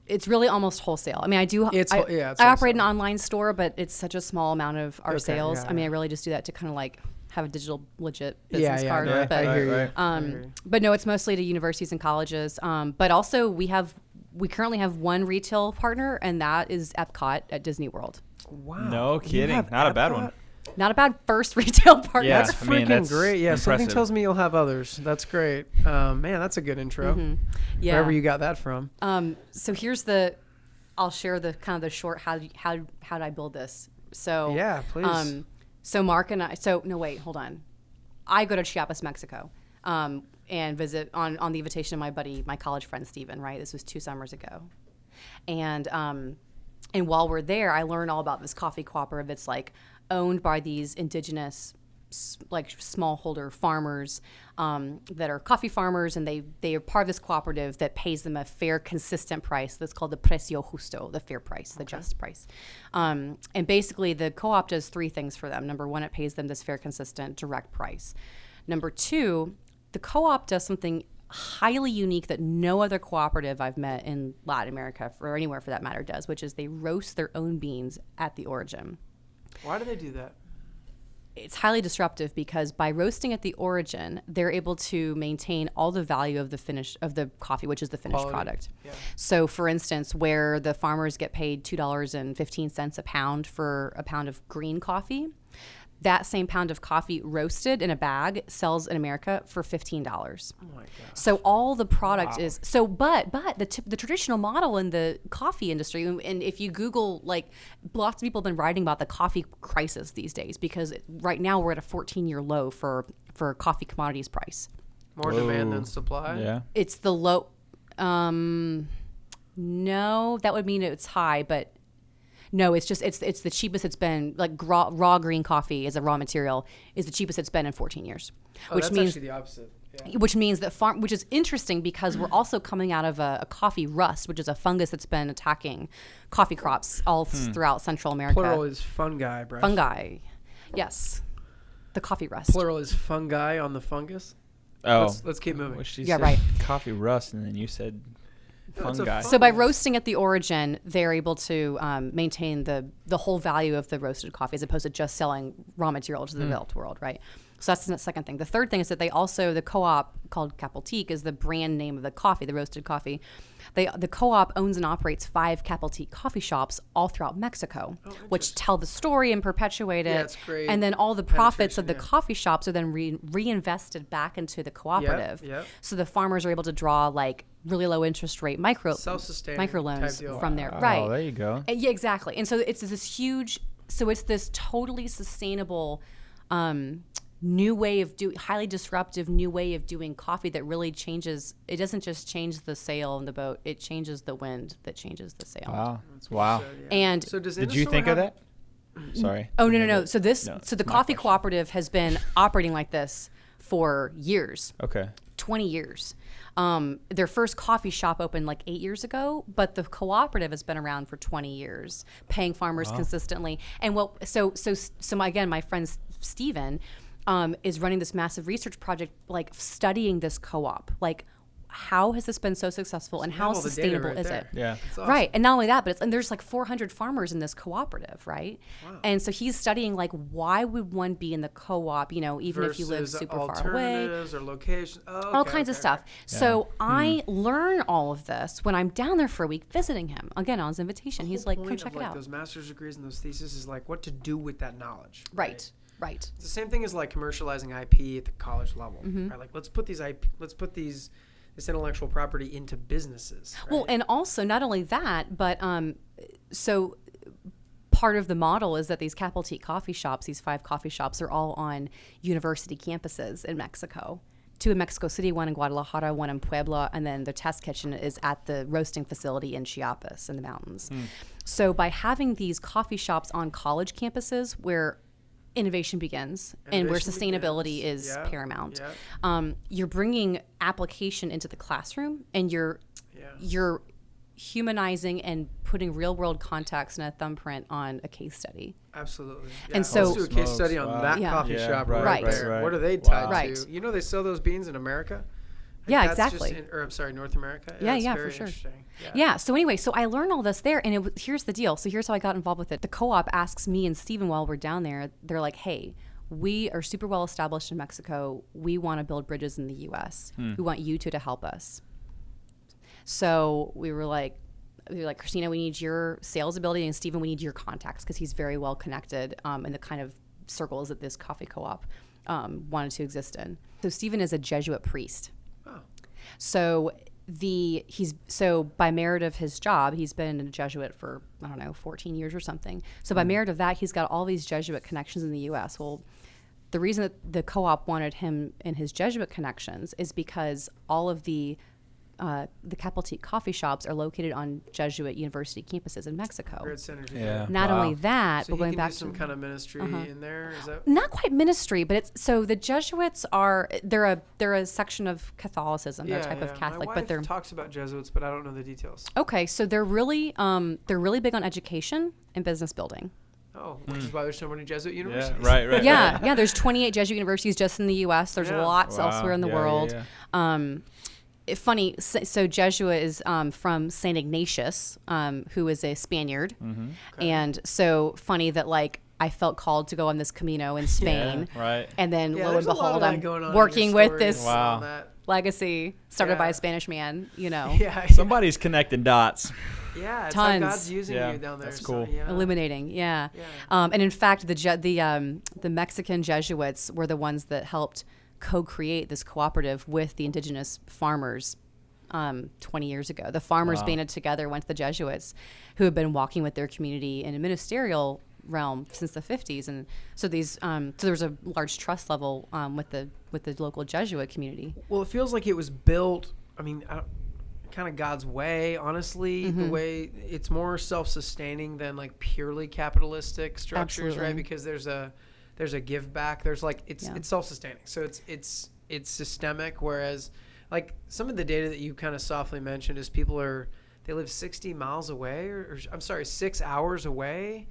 it's really almost wholesale. I mean, I do. It's I wholesale. operate an online store, but it's such a small amount of our sales. yeah, I mean, yeah. I really just do that to kind of like have a digital legit Yeah, business yeah, card. no, but I hear you. Right. I hear you. but no, it's mostly to universities and colleges. But also we currently have one retail partner, and that is Epcot at Disney World. Wow. No You kidding. have Not a bad Epcot? one. Not a bad first retail partner. Yeah. That's I mean, freaking that's great. Yeah, something impressive. tells me you'll have others. That's great. Man, that's a good intro. Yeah. Wherever you got that from. So I'll share the kind of the short how did I build this. So Yeah, please. So Mark and I. So no, wait, hold on. I go to Chiapas, Mexico, and visit on the invitation of my buddy, my college friend Steven. Right, this was 2 summers ago, and while we're there, I learn all about this coffee cooperative. It's like owned by these indigenous like smallholder farmers that are coffee farmers, and they are part of this cooperative that pays them a fair, consistent price. That's called the precio justo, the fair price, the just price. And basically, the co-op does 3 things for them. Number 1, it pays them this fair, consistent, direct price. Number 2, the co-op does something highly unique that no other cooperative I've met in Latin America or anywhere for that matter does, which is they roast their own beans at the origin. Why do they do that? It's highly disruptive because by roasting at the origin, they're able to maintain all the value of the coffee, which is the finished Quality. product. Yeah. So, for instance, where the farmers get paid $2.15 a pound for a pound of green coffee, that same pound of coffee roasted in a bag sells in America for $15. Oh my god. So all the product is so, but the traditional model in the coffee industry, and if you Google, like lots of people have been writing about the coffee crisis these days because right now we're at a 14-year low for coffee commodities price. More demand than supply. Yeah. It's the low. No, that would mean it's high, but no, it's just it's the cheapest it's been. Like raw green coffee as a raw material is the cheapest it's been in 14 years, which that's means actually the opposite. Yeah. which means that which is interesting because we're also coming out of a coffee rust, which is a fungus that's been attacking coffee crops all throughout Central America. Plural is fungi, Bryce. Fungi, yes, the coffee rust. Plural is fungi on the fungus. Oh. Let's keep moving. Well, she Yeah, said right. coffee rust, and then you said No, it's a fungi. So by fungus. roasting at the origin, they're able to maintain the whole value of the roasted coffee as opposed to just selling raw material to the developed world, right? So that's the second thing. The third thing is that they also, the co-op called Capeltique is the brand name of the coffee, the roasted coffee. The co-op owns and operates 5 Capeltique coffee shops all throughout Mexico, which tell the story and perpetuate it. Yeah, it's great And then all the profits of the penetration, coffee shops are then reinvested back into the cooperative. yep. So the farmers are able to draw like really low interest rate Self-sustaining microloans type deal. from there. Oh, Right. there you go. Yeah, exactly. And so it's this huge So it's this totally sustainable, new way of highly disruptive new way of doing coffee that really changes. It doesn't just change the sail in the boat; it changes the wind that changes the sail. Wow. That's what Wow. you said, yeah. And So does Did you Innisfil think of have- that? Sorry. Oh no. So No, so the it's my coffee question. cooperative has been operating like this for years. Okay. 20 years. Their first coffee shop opened like 8 years ago, but the cooperative has been around for 20 years, paying farmers consistently. And my friend Steven is running this massive research project, like studying this co-op. Like, how has this been so successful and You how have all the data sustainable right is there. it? Yeah. That's awesome. Right. And not only that, but there's like 400 farmers in this cooperative, right? Wow. And so he's studying like, why would one be in the co-op, even if you live Versus super far away? alternatives or locations. Oh, All okay, kinds of okay, stuff. okay. So I learn all of this when I'm down there for a week visiting him. Again, on his invitation. The He's whole like, come point check of, it out. Those master's degrees and those theses is like what to do with that knowledge. Right. It's the same thing as like commercializing IP at the college level. Mm-hmm. Right? Like let's put this intellectual property into businesses. Right? Well, and also not only that, but so part of the model is that these Capital Tea coffee shops, these 5 coffee shops, are all on university campuses in Mexico. 2 in Mexico City, 1 in Guadalajara, 1 in Puebla, and then the test kitchen is at the roasting facility in Chiapas in the mountains. So by having these coffee shops on college campuses where innovation begins and where Innovation sustainability begins. is Yeah, paramount, yeah. you're bringing application into the classroom, and you're humanizing and putting real world context and a thumbprint on a case study. Absolutely. Yeah. And so- let's do a case study on Wow. that Yeah. coffee Yeah, shop right, right, right, there. right. What are they tied Wow. Right. to? You know they sell those beans in America? I Yeah, think that's just exactly. North America. Yeah, it's yeah, very for sure. interesting. Yeah. So anyway, so I learned all this there, and here's the deal. So here's how I got involved with it. The co-op asks me and Steven while we're down there. They're like, "Hey, we are super well established in Mexico. We want to build bridges in the U.S. We want you two to help us." So we were like, Christina, we need your sales ability, and Steven, we need your contacts because he's very well connected in the kind of circles that this coffee co-op wanted to exist in. So Steven is a Jesuit priest. Oh. So by merit of his job, he's been a Jesuit for, 14 years or something. So by merit of that, he's got all these Jesuit connections in the U.S. Well, the reason that the co-op wanted him in his Jesuit connections is because all of the Capital Tea coffee shops are located on Jesuit university campuses in Mexico. Great synergy. Yeah. there. Not Wow. only that, So but he going can back do some to kind of ministry in there. Is that? not quite ministry, but it's so the Jesuits they're a section of Catholicism, they're a type of Catholic, My but wife they're talks about Jesuits, but I don't know the details. okay. So they're really big on education and business building. Oh, which is why there's so many Jesuit Yeah. universities. Right. Yeah. There's 28 Jesuit universities just in the U.S. There's Yeah. lots Wow. elsewhere in the Yeah, world. yeah. Funny. So Jesuit is from Saint Ignatius, who is a Spaniard, and so funny that like I felt called to go on this Camino in Spain, Yeah, right. and then Yeah, lo and there's a lot of behold, that I'm going on in working your with story this and Wow. all that. legacy started by Yeah. a Spanish man. Yeah. Somebody's connecting dots. Yeah, it's Tons. like God's using Yeah, you down there. that's cool. Yeah. Illuminating, yeah. Yeah. And in fact, the Mexican Jesuits were the ones that helped co-create this cooperative with the indigenous farmers 20 years ago. The farmers Wow. banded together, went to the Jesuits, who had been walking with their community in a ministerial realm since the 50s, and so so there was a large trust level with the local Jesuit community. Well, it feels like it was built. I mean, kind of God's way. Honestly, the way it's more self-sustaining than like purely capitalistic structures, Absolutely. right? Because there's a give back. There's like it's self-sustaining, so it's systemic. Whereas, like some of the data that you kind of softly mentioned is they live 60 miles away, or I'm sorry, 6 hours away.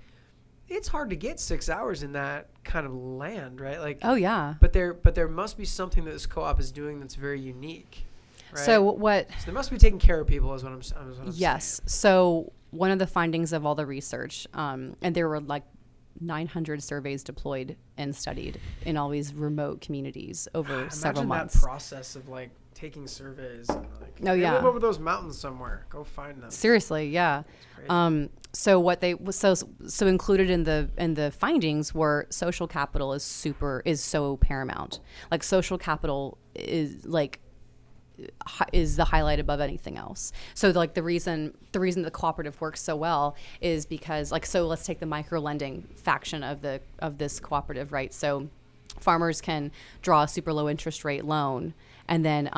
It's hard to get 6 hours in that kind of land, right? Like, Oh yeah. but there must be something that this co-op is doing that's very unique. Right? So what? So they must be taking care of people, is what I'm Yes. So one of the findings of all the research, and there were like 900 surveys deployed and studied in all these remote communities over several Imagine months. that process of like taking surveys. And like, Oh, they yeah. live over those mountains somewhere. Go find them. Seriously, yeah. Crazy. So what they so included in the findings were social capital is so paramount. Like social capital is like is the highlight above anything else. So like the reason the cooperative works so well is because like, so let's take the micro lending faction of this cooperative, right? So farmers can draw a super low interest rate loan, and then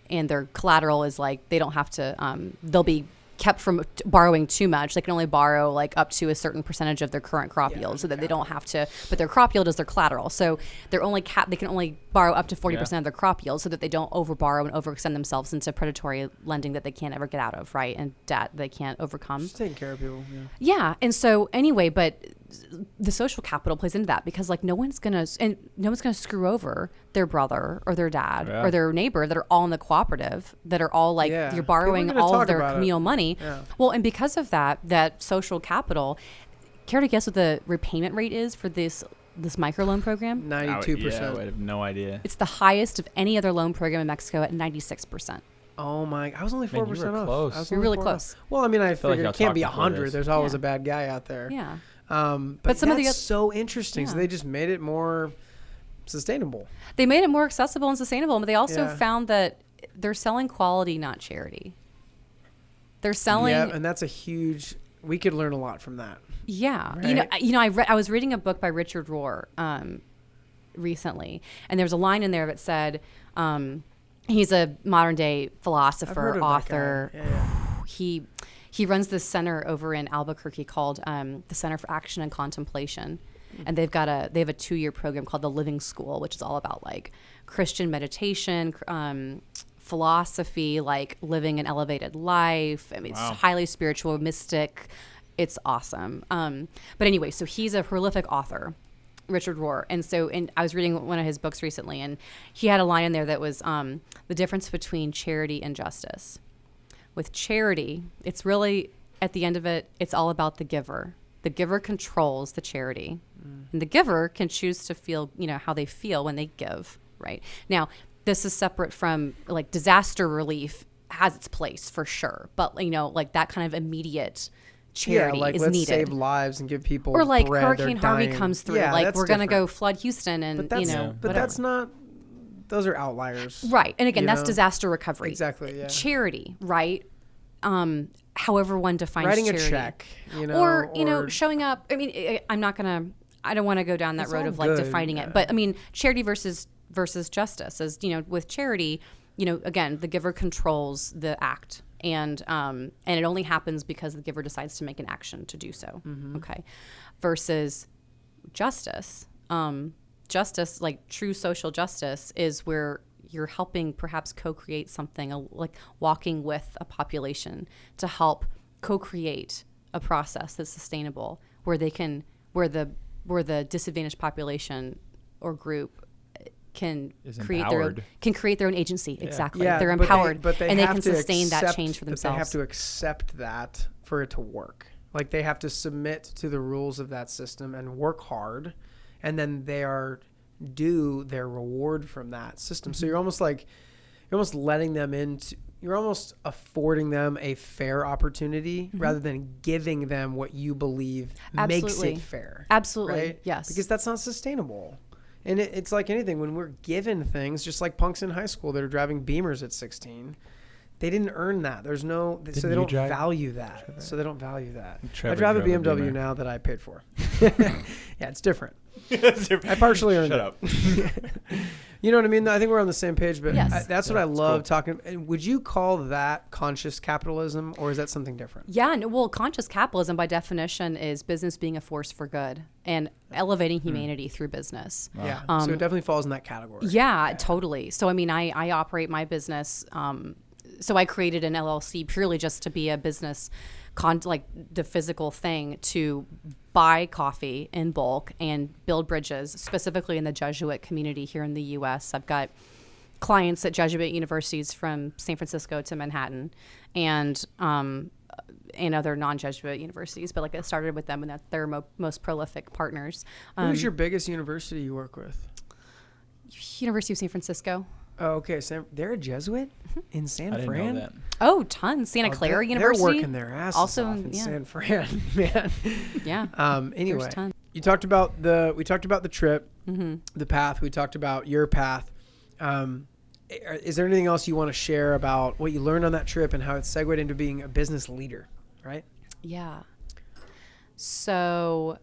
and their collateral is like, they don't have to they'll be kept from borrowing too much. They can only borrow like up to a certain percentage of their current crop yield, so that they don't have to, but their crop yield is their collateral. So they're only they can only borrow up to 40% of their crop yield, so that they don't overborrow and overextend themselves into predatory lending that they can't ever get out of, right? And debt they can't overcome. Just taking care of people. Yeah. And so anyway, but the social capital plays into that, because like no one's gonna screw over their brother or their dad or their neighbor that are all in the cooperative, that are all like, you're borrowing all of their communal money. Well, and because of that social capital, care to guess what the repayment rate is for this microloan program? 92%. I have no idea. It's the highest of any other loan program in Mexico at 96%. Oh my! I was only 4% off. Close. You're really close. Well, I mean, I figured like it can't be 100. this. There's always a bad guy out there. Yeah. But some of that's the so interesting. So they just made it more sustainable. They made it more accessible and sustainable, but they also found that they're selling quality, not charity. They're selling. Yeah, and that's a huge. We could learn a lot from that. Yeah, right? I was reading a book by Richard Rohr recently, and there was a line in there that said, he's a modern day philosopher, author. He runs this center over in Albuquerque called the Center for Action and Contemplation. And they have a 2-year program called the Living School, which is all about like Christian meditation, philosophy, like living an elevated life. I mean, it's highly spiritual, mystic. It's awesome. But anyway, so he's a prolific author, Richard Rohr. And I was reading one of his books recently, and he had a line in there that was the difference between charity and justice. With charity, it's really, at the end of it, it's all about the giver. The giver controls the charity. And the giver can choose to feel, how they feel when they give, right? Now, this is separate from, like, disaster relief has its place for sure. But, like that kind of immediate charity like, is let's needed. save lives and give people or like bread, Hurricane Harvey comes through. Like, we're going to go flood Houston and, but whatever. that's not, those are outliers. Right. And again, that's disaster recovery. Exactly, yeah. Charity, right? However one defines writing charity. a check, or showing up. I mean, I don't want to go down that road of like defining it, but I mean, charity versus justice, as with charity, again, the giver controls the act, and it only happens because the giver decides to make an action to do so. Okay, versus justice, like true social justice is where you're helping perhaps co-create something, like walking with a population to help co-create a process that's sustainable, where the disadvantaged population or group can create their own agency. Yeah. Exactly. They're empowered, and they can sustain that change for themselves. They have to accept that for it to work. Like, they have to submit to the rules of that system and work hard, and then they are due their reward from that system. So you're almost letting them into, you're almost affording them a fair opportunity rather than giving them what you believe makes it fair. Absolutely. Right? Yes. Because that's not sustainable. And it's like anything, when we're given things, just like punks in high school that are driving Beamers at 16, they didn't earn that. There's no, so they don't value that. So they don't value that. I drive a BMW now that I paid for. Yeah, it's different. I partially earned it. Shut up. You know what I mean? I think we're on the same page, but yes. That's what I love talking. Would you call that conscious capitalism, or is that something different? Yeah, well, conscious capitalism by definition is business being a force for good and elevating humanity through business. Wow. Yeah, so it definitely falls in that category. Yeah, totally. So, I mean, I operate my business. So I created an LLC purely just to be a business, like the physical thing to buy coffee in bulk and build bridges, specifically in the Jesuit community here in the U.S. I've got clients at Jesuit universities from San Francisco to Manhattan, and other non-Jesuit universities. But like I started with them, and they're most prolific partners. Who's your biggest university you work with? University of San Francisco. Oh, okay. They're a Jesuit in San Fran? Know that. Oh, tons. Santa Clara University. They're working their asses off in San Fran, man. Yeah. Anyway, we talked about the trip, the path. We talked about your path. is there anything else you want to share about what you learned on that trip and how it segued into being a business leader, right? Yeah. So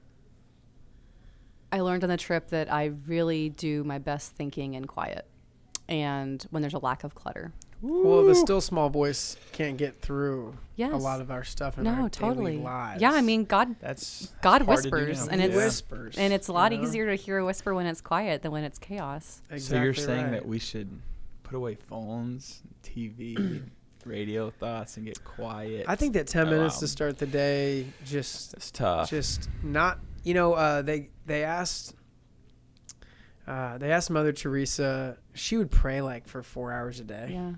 I learned on the trip that I really do my best thinking in quiet and when there's a lack of clutter. Well, the still small voice can't get through Yes. a lot of our stuff in our daily lives. Yeah, I mean, God hard whispers, to do. and it's whispers, and it's a lot easier to hear a whisper when it's quiet than when it's chaos. Exactly So you're saying right. that we should put away phones, TV, radio thoughts, and get quiet? I think that 10 minutes to start the day it's tough. just not, they asked Mother Teresa, she would pray like for 4 hours a day. Yeah.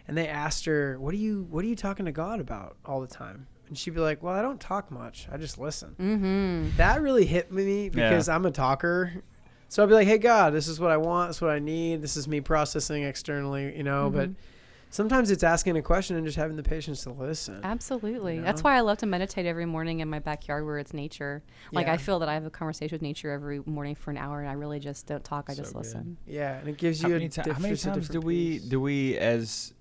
And they asked her, what are you talking to God about all the time? And she'd be like, well, I don't talk much. I just listen. Mm-hmm. That really hit me because I'm a talker. So I'd be like, hey, God, this is what I want. This is what I need. This is me processing externally, but sometimes it's asking a question and just having the patience to listen. Absolutely. You know? That's why I love to meditate every morning in my backyard where it's nature. Like Yeah. I feel that I have a conversation with nature every morning for an hour and I really just don't talk. I just listen. Yeah, and it gives you How many times do we as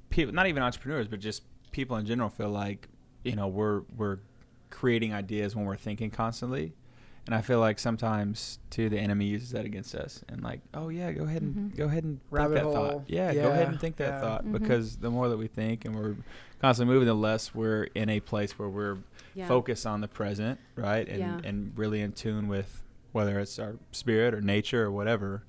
people, not even entrepreneurs, but just people in general, feel like we're creating ideas when we're thinking constantly? And I feel like sometimes too the enemy uses that against us and like, oh yeah, go ahead and Rabbit think that hole. thought. Yeah, go ahead and think that thought, because the more that we think and we're constantly moving, the less we're in a place where we're focused on the present, right? And really in tune with whether it's our spirit or nature or whatever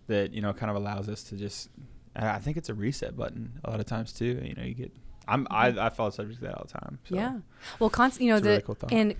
that kind of allows us to just. I think it's a reset button a lot of times too. You get. I fall subject to that all the time. So. Yeah. Well, really cool thought. and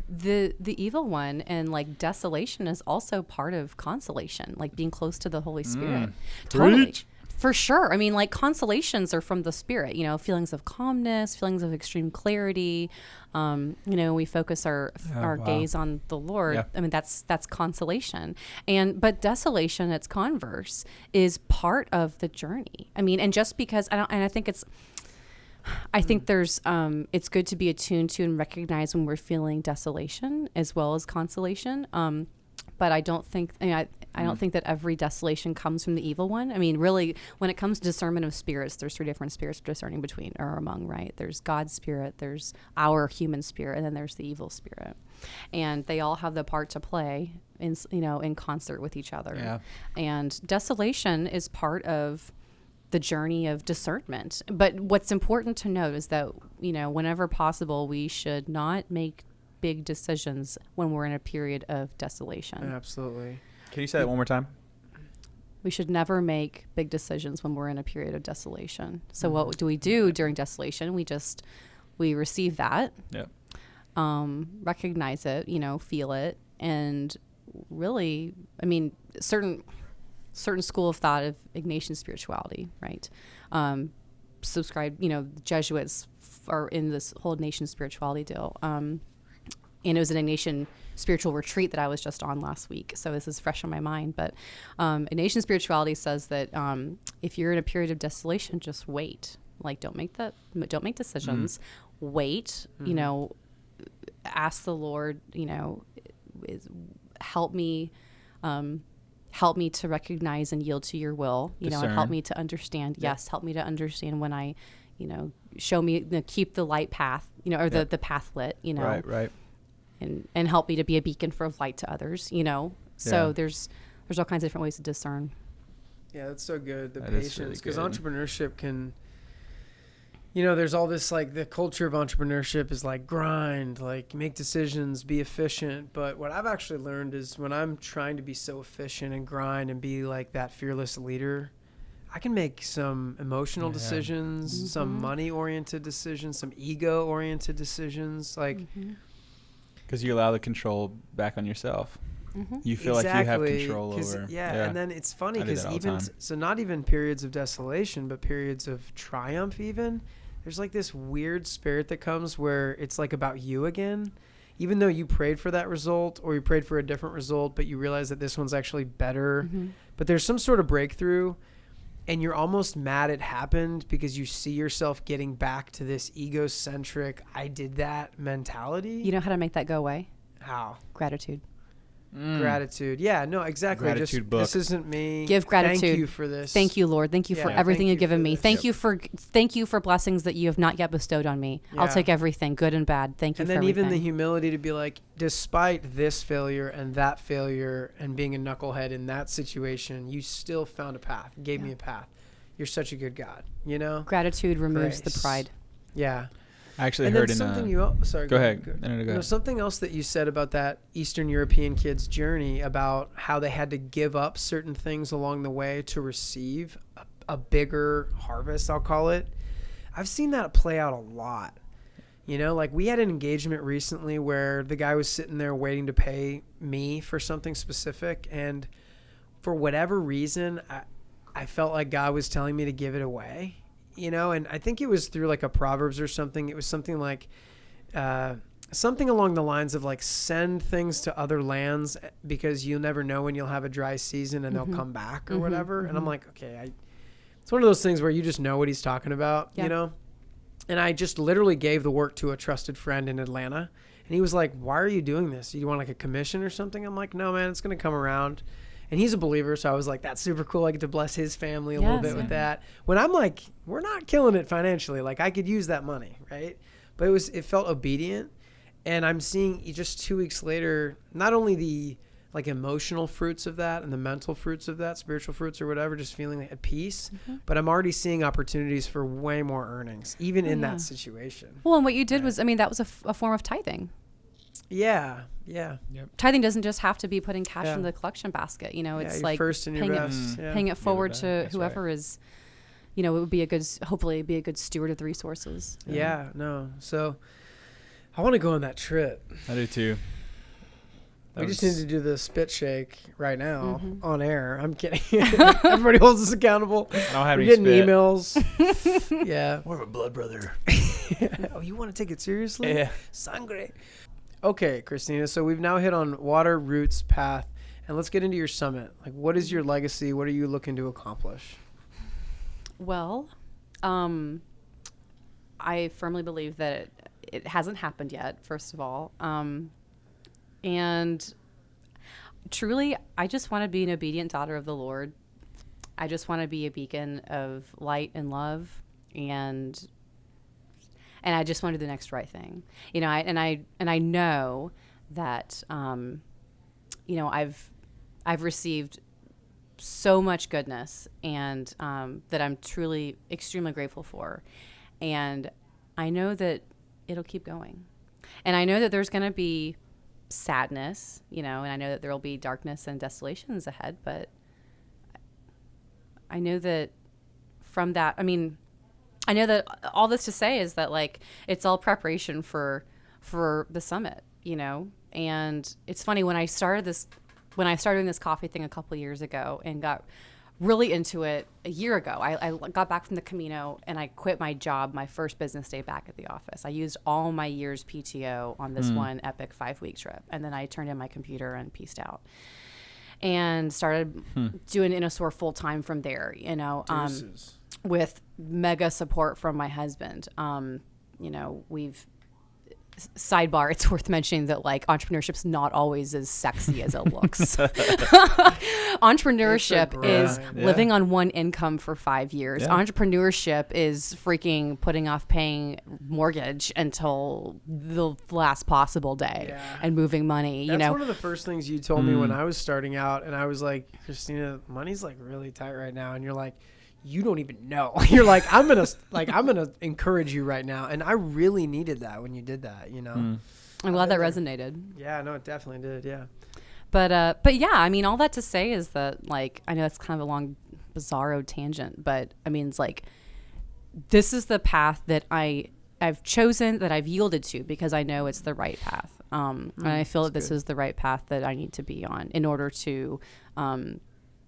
the evil one and like desolation is also part of consolation, like being close to the Holy Spirit. Totally. Preach. For sure. I mean, like consolations are from the Spirit, feelings of calmness, feelings of extreme clarity. We focus our gaze on the Lord. Yeah. I mean, that's consolation. But desolation, its converse, is part of the journey. I mean, and just because I think there's it's good to be attuned to and recognize when we're feeling desolation as well as consolation. But I don't think I don't think that every desolation comes from the evil one. I mean, really, when it comes to discernment of spirits, there's 3 different spirits discerning between or among, right? There's God's spirit, there's our human spirit, and then there's the evil spirit. And they all have the part to play in concert with each other. Yeah. And desolation is part of the journey of discernment. But what's important to note is that, whenever possible, we should not make big decisions when we're in a period of desolation. Absolutely. Can you say that one more time? We should never make big decisions when we're in a period of desolation. So what do we do during desolation? We receive that, recognize it, feel it, and really, I mean, certain school of thought of Ignatian spirituality, right? Subscribe, Jesuits are in this whole Ignatian spirituality deal. And it was an Ignatian spiritual retreat that I was just on last week. So this is fresh on my mind. But Ignatian spirituality says that if you're in a period of desolation, just wait. Like, don't make decisions. Wait, ask the Lord, help me to recognize and yield to your will, and help me to understand. Yes. Help me to understand when I, show me, keep the light path, or the path lit, Right. And help me to be a beacon for light to others, So there's all kinds of different ways to discern. Yeah, that's so good. The That is patience, really because good. entrepreneurship can, there's all this, like, the culture of entrepreneurship is like grind, like make decisions, be efficient. But what I've actually learned is when I'm trying to be so efficient and grind and be like that fearless leader, I can make some emotional decisions, some money-oriented decisions, some ego-oriented decisions, like. Because you allow the control back on yourself. You feel like you have control over. Yeah, and then it's funny I do because that all the even time. so, not even periods of desolation, but periods of triumph. Even there's like this weird spirit that comes where it's like about you again, even though you prayed for that result or you prayed for a different result, but you realize that this one's actually better. But there's some sort of breakthrough. And you're almost mad it happened because you see yourself getting back to this egocentric, I did that mentality. You know how to make that go away? How? Gratitude. Gratitude. Yeah, no, exactly. Gratitude book. This isn't me. Give gratitude. Thank you for this. Thank you, Lord. Thank you for Yeah, everything thank you've you given for me. this. Thank you for blessings that you have not yet bestowed on me. I'll Yeah. take everything, good and bad. Thank you And for then everything. even the humility to be like, despite this failure and that failure and being a knucklehead in that situation, you still found a path, gave me a path. You're such a good God, you know? Gratitude removes the Grace. pride. Yeah. I actually And heard then in something a... you sorry. Go ahead. Go. No, go You know, ahead. something else that you said about that Eastern European kid's journey about how they had to give up certain things along the way to receive a bigger harvest, I'll call it. I've seen that play out a lot. You know, like we had an engagement recently where the guy was sitting there waiting to pay me for something specific. And for whatever reason, I felt like God was telling me to give it away. You know, and I think it was through like a Proverbs or something. It was something like something along the lines of like send things to other lands because you'll never know when you'll have a dry season and they'll come back or whatever. And I'm like, okay, it's one of those things where you just know what he's talking about, you know? And I just literally gave the work to a trusted friend in Atlanta. And he was like, why are you doing this? Do you want like a commission or something? I'm like, no, man, it's going to come around. And he's a believer, so I was like, that's super cool. I get to bless his family a little bit with that. When I'm like, we're not killing it financially. Like, I could use that money, right? But it felt obedient. And I'm seeing just 2 weeks later, not only the like emotional fruits of that and the mental fruits of that, spiritual fruits or whatever, just feeling like at peace. But I'm already seeing opportunities for way more earnings, even in that situation. Well, and what you did was, I mean, that was a form of tithing. Yeah. Tithing doesn't just have to be putting cash in the collection basket. You know, it's your like first and your best. paying it forward to That's whoever is, you know, it would be hopefully be a good steward of the resources. Yeah, no. So I want to go on that trip. I do too. We just need to do the spit shake right now on air. I'm kidding. Everybody holds us accountable. I don't have We're any getting spit. emails. Yeah. We're a blood brother. Oh, you want to take it seriously? Yeah. Sangre. Okay, Christina. So we've now hit on water, roots, path, and let's get into your summit. Like, what is your legacy? What are you looking to accomplish? Well, I firmly believe that it hasn't happened yet, first of all. And truly, I just want to be an obedient daughter of the Lord. I just want to be a beacon of light and love, and I just want to do the next right thing. You know, I know that you know, I've received so much goodness, and that I'm truly extremely grateful for, and I know that it'll keep going, and I know that there's going to be sadness, you know, and I know that there will be darkness and desolations ahead, but I know that from that, I mean, I know that all this to say is that like it's all preparation for the summit, you know. And it's funny, when I started doing this coffee thing a couple of years ago and got really into it a year ago, I got back from the Camino and I quit my job my first business day back at the office. I used all my year's PTO on this one epic 5-week trip, and then I turned in my computer and peaced out and started doing InnoSoar full time from there, you know, with mega support from my husband. You know, sidebar, it's worth mentioning that like entrepreneurship's not always as sexy as it looks. Entrepreneurship is living on one income for 5 years. Entrepreneurship is freaking putting off paying mortgage until the last possible day and moving money. That's you know, one of the first things you told me when I was starting out, and I was like, Christina, money's like really tight right now, and you're like, you don't even know. You're like, I'm gonna encourage you right now, and I really needed that when you did that. You know, I'm glad that resonated. Yeah, no, it definitely did. Yeah, but yeah, I mean, all that to say is that like, I know it's kind of a long, bizarro tangent, but I mean, it's like, this is the path that I've chosen, that I've yielded to, because I know it's the right path. And I feel that this is the right path that I need to be on in order to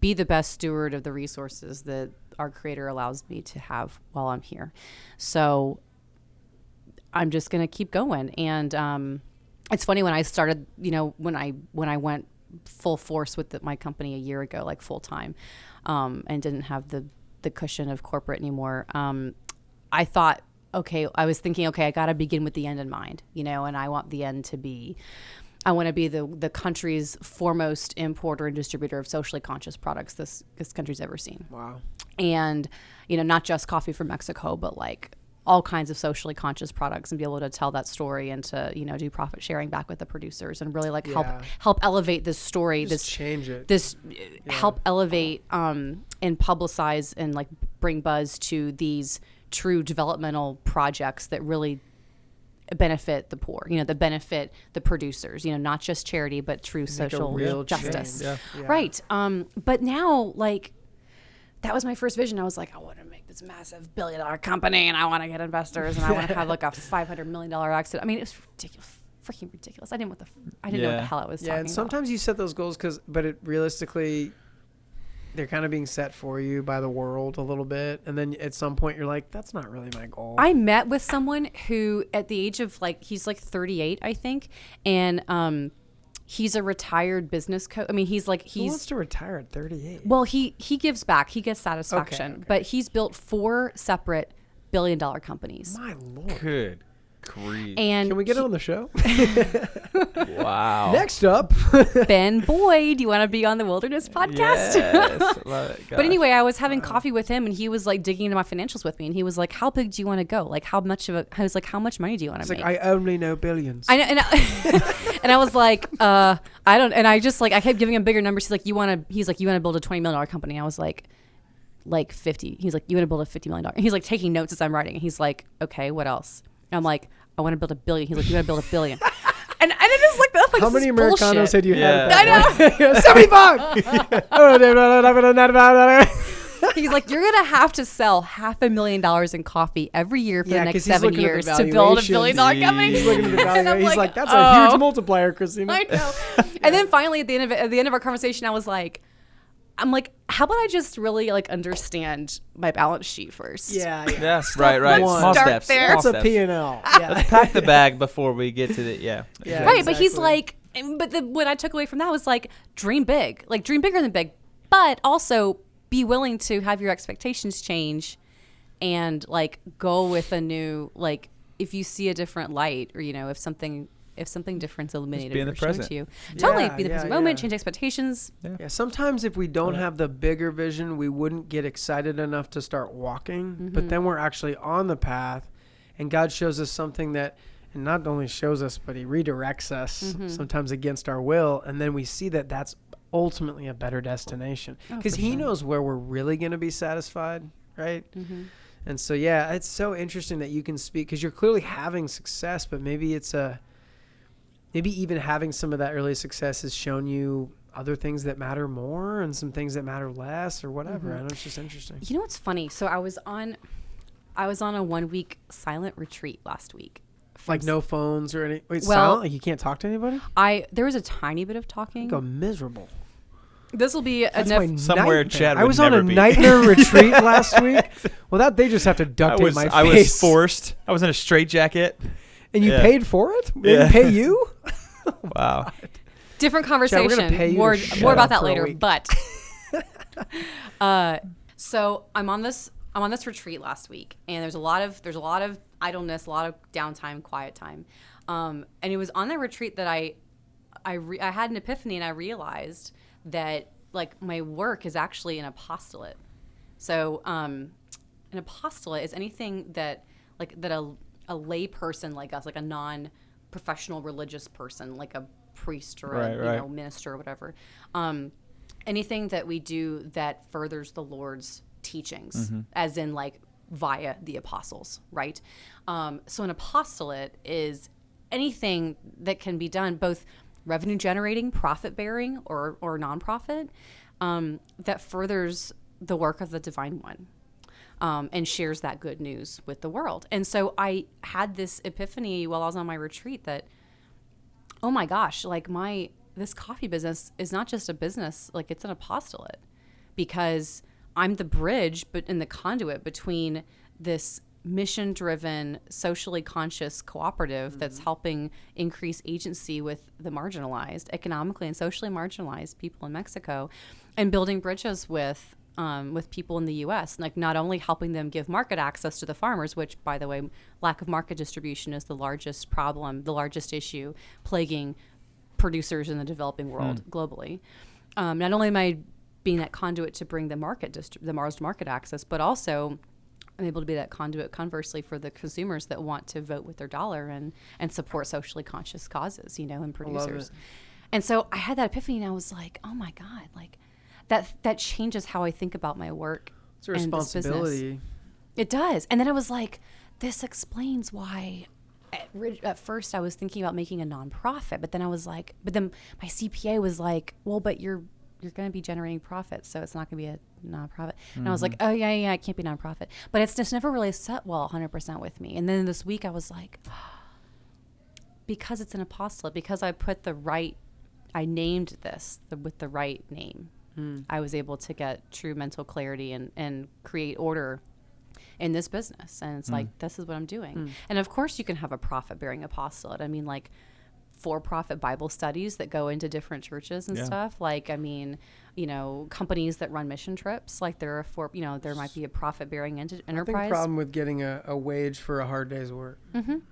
be the best steward of the resources that our Creator allows me to have while I'm here. So I'm just going to keep going. And it's funny, when I started, you know, when I went full force with my company a year ago, like full time, and didn't have the cushion of corporate anymore, I thought, I was thinking, I got to begin with the end in mind, you know, and I want the end to be I want to be the country's foremost importer and distributor of socially conscious products this country's ever seen. Wow. And, not just coffee from Mexico, but like all kinds of socially conscious products, and be able to tell that story and to, do profit sharing back with the producers and really like help elevate this story, change it. Help elevate and publicize and like bring buzz to these true developmental projects that really benefit the poor, that benefit the producers, not just charity, but true social justice. Yeah. Right. But now, like, that was my first vision. I was like, I want to make this massive $1 billion company, and I want to get investors, and I want to have like a $500 million exit. I mean, it's ridiculous, freaking ridiculous. I didn't know what the hell I was talking about. And sometimes you set those goals but it realistically, they're kind of being set for you by the world a little bit. And then at some point you're like, that's not really my goal. I met with someone who at the age of he's like 38, I think. And, he's a retired business coach. I mean, who wants to retire at 38? Well, he gives back. He gets satisfaction. Okay. But he's built 4 separate $1 billion companies. My Lord. Good grief. And can we get on the show? Wow. Next up. Ben Boyd, do you want to be on the Wilderness podcast? Yes. Love it. But anyway, I was having coffee with him, and he was like digging into my financials with me, and he was like, "How big do you want to go? Like, how much of I was like, "How much money do you want to make?" Like, I only know billions. I know, and I was like, I don't, and I just like I kept giving him bigger numbers. He's like, you want to build a $20 million company? I was like 50. He's like, you want to build a $50 million? He's like taking notes as I'm writing. And he's like, okay, what else? And I'm like, I want to build $1 billion. He's like, you want to build $1 billion? And it is like that. Like, how many Americanos had you had? I know. 75. He's like, you're gonna have to sell $500,000 in coffee every year for the next 7 years to build $1 billion company. He's looking at the value. He's like, that's a huge multiplier, Christina. I know. And then finally, at the end of our conversation, I'm like, how about I just really like understand my balance sheet first? Yeah. Yes. Right. Small Start steps. there. That's Small a steps. P&L. Yeah. Let's pack the bag before we get to the Yeah, right. But he's exactly. like, what I took away from that was like, dream big, like dream bigger than big, but also be willing to have your expectations change and like go with a new, like if you see a different light or, if something different's illuminated be in the or shown present. to you. Totally Yeah, be in the present moment, change expectations. Yeah, sometimes if we don't have the bigger vision, we wouldn't get excited enough to start walking. Mm-hmm. But then we're actually on the path, and God shows us something that, and not only shows us, but He redirects us sometimes against our will, and then we see that that's ultimately a better destination because He knows where we're really going to be satisfied, right? And so, yeah, it's so interesting that you can speak because you're clearly having success, but maybe even having some of that early success has shown you other things that matter more and some things that matter less or whatever. I know it's just interesting. You know what's funny? So I was on a 1-week silent retreat last week. Like no phones or any. Wait, Well, silent? Like you can't talk to anybody? There was a tiny bit of talking. Go miserable. This will be That's enough. my Somewhere nightmare. Chad I would was on a never be. nightmare retreat last week. Well, they just have to duct tape my face. I was forced. I was in a straitjacket. And you paid for it? They Yeah. didn't pay you? Wow. Different Chad, we're conversation. gonna pay you More to shut about up that for a later. week. But so I'm on this retreat last week, and there's a lot of idleness, a lot of downtime, quiet time, and it was on that retreat that I had an epiphany, and I realized that like my work is actually an apostolate. So an apostolate is anything that a lay person like us, like a non-professional religious person, like a priest or a minister or whatever, anything that we do that furthers the Lord's teachings, as in like via the apostles, right? So an apostolate is anything that can be done, both revenue generating, profit bearing, or nonprofit, that furthers the work of the Divine One. And shares that good news with the world. And so I had this epiphany while I was on my retreat that, oh my gosh, like this coffee business is not just a business, like it's an apostolate, because I'm the bridge and the conduit between this mission-driven, socially conscious cooperative that's helping increase agency with the marginalized, economically and socially marginalized people in Mexico, and building bridges with people in the U.S., like not only helping them give market access to the farmers, which, by the way, lack of market distribution is the largest problem, the largest issue plaguing producers in the developing world globally. Not only am I being that conduit to bring the Mars market access, but also I'm able to be that conduit, conversely, for the consumers that want to vote with their dollar and support socially conscious causes, and producers. And so I had that epiphany, and I was like, oh my God, like that changes how I think about my work. It's a responsibility. It does. And then I was like, this explains why at first I was thinking about making a nonprofit, but then my CPA was like, well, but you're going to be generating profits, so it's not going to be a nonprofit. And I was like, oh yeah, it can't be nonprofit. But it's just never really set well 100% with me. And then this week I was like, because it's an apostolate, because I named this with the right name, I was able to get true mental clarity and create order in this business. And it's like, this is what I'm doing. And of course you can have a profit-bearing apostolate. I mean, like, for-profit Bible studies that go into different churches and stuff. Like, I mean, companies that run mission trips, like there might be a profit-bearing enterprise. I think the problem with getting a wage for a hard day's work.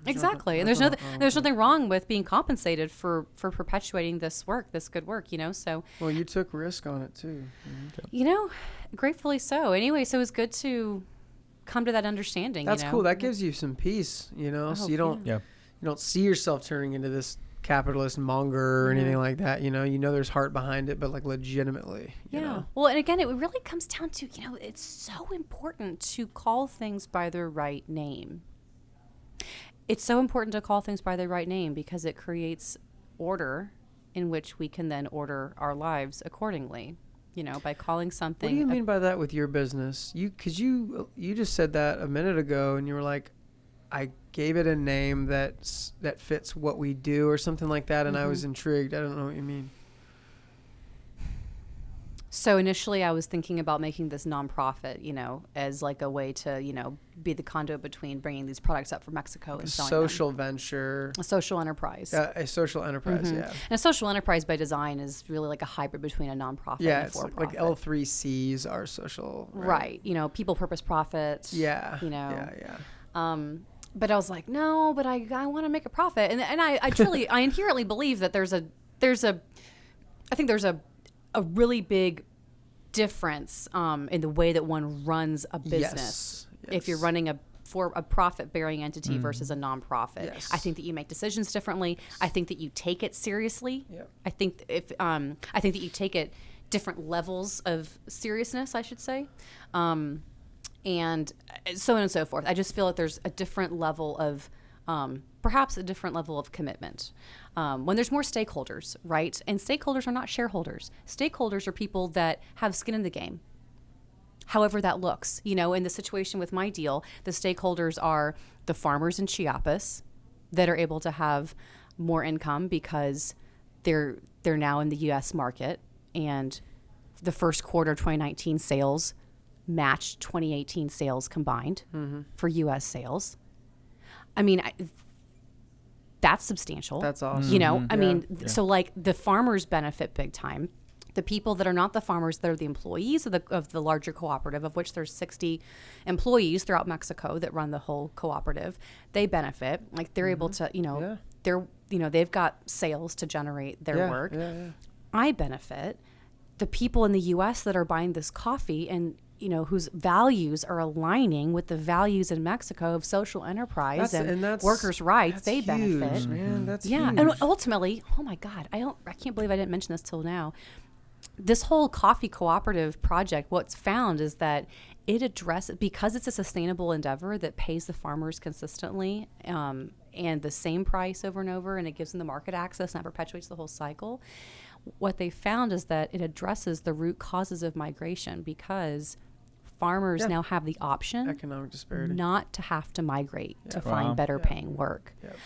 Exactly. And there's nothing wrong with being compensated for perpetuating this work, this good work, so. Well, you took risk on it too. Gratefully so. Anyway, so it was good to come to that understanding. That's cool. That gives you some peace, so you don't, you don't see yourself turning into this capitalist monger or anything like that. There's heart behind it, but like legitimately. You know? Well, and again, it really comes down to, it's so important to call things by their right name. It's so important to call things by their right name because it creates order in which we can then order our lives accordingly. By calling something. What do you mean by that with your business? Because you just said that a minute ago, and you were like, I gave it a name that fits what we do or something like that, and I was intrigued. I don't know what you mean. So initially I was thinking about making this nonprofit, as like a way to, be the conduit between bringing these products up from Mexico and selling social them. Venture. A social enterprise. A social enterprise, yeah. And a social enterprise by design is really like a hybrid between a nonprofit and a for-profit. Like L3Cs are social. Right. People, purpose, profit. Yeah. But I was like, no, but I want to make a profit. And I truly, I inherently believe that there's a really big difference in the way that one runs a business. Yes. If you're running a profit-bearing entity versus a nonprofit. Yes. I think that you make decisions differently. I think that you take it seriously. Yep. I think that you take it different levels of seriousness, I should say. And so on and so forth. I just feel like there's a different level of, perhaps a different level of commitment. When there's more stakeholders, right? And stakeholders are not shareholders. Stakeholders are people that have skin in the game. However that looks. In the situation with my deal, the stakeholders are the farmers in Chiapas that are able to have more income because they're now in the U.S. market, and the first quarter of 2019 sales matched 2018 sales combined for U.S. sales. I mean, that's substantial. That's awesome. So like the farmers benefit big time. The people that are not the farmers, that are the employees of the larger cooperative, of which there's 60 employees throughout Mexico that run the whole cooperative, they benefit. Like they're able to, they've got sales to generate their work. Yeah. I benefit. The people in the U.S. that are buying this coffee and whose values are aligning with the values in Mexico of social enterprise and workers' rights, they benefit. Huge, man. That's huge. And ultimately, oh my God, I can't believe I didn't mention this till now. This whole coffee cooperative project, what's found is that it addresses, because it's a sustainable endeavor that pays the farmers consistently and the same price over and over, and it gives them the market access and that perpetuates the whole cycle. What they found is that it addresses the root causes of migration, because farmers now have the option, economic disparity, not to have to migrate to find better paying work. Yep.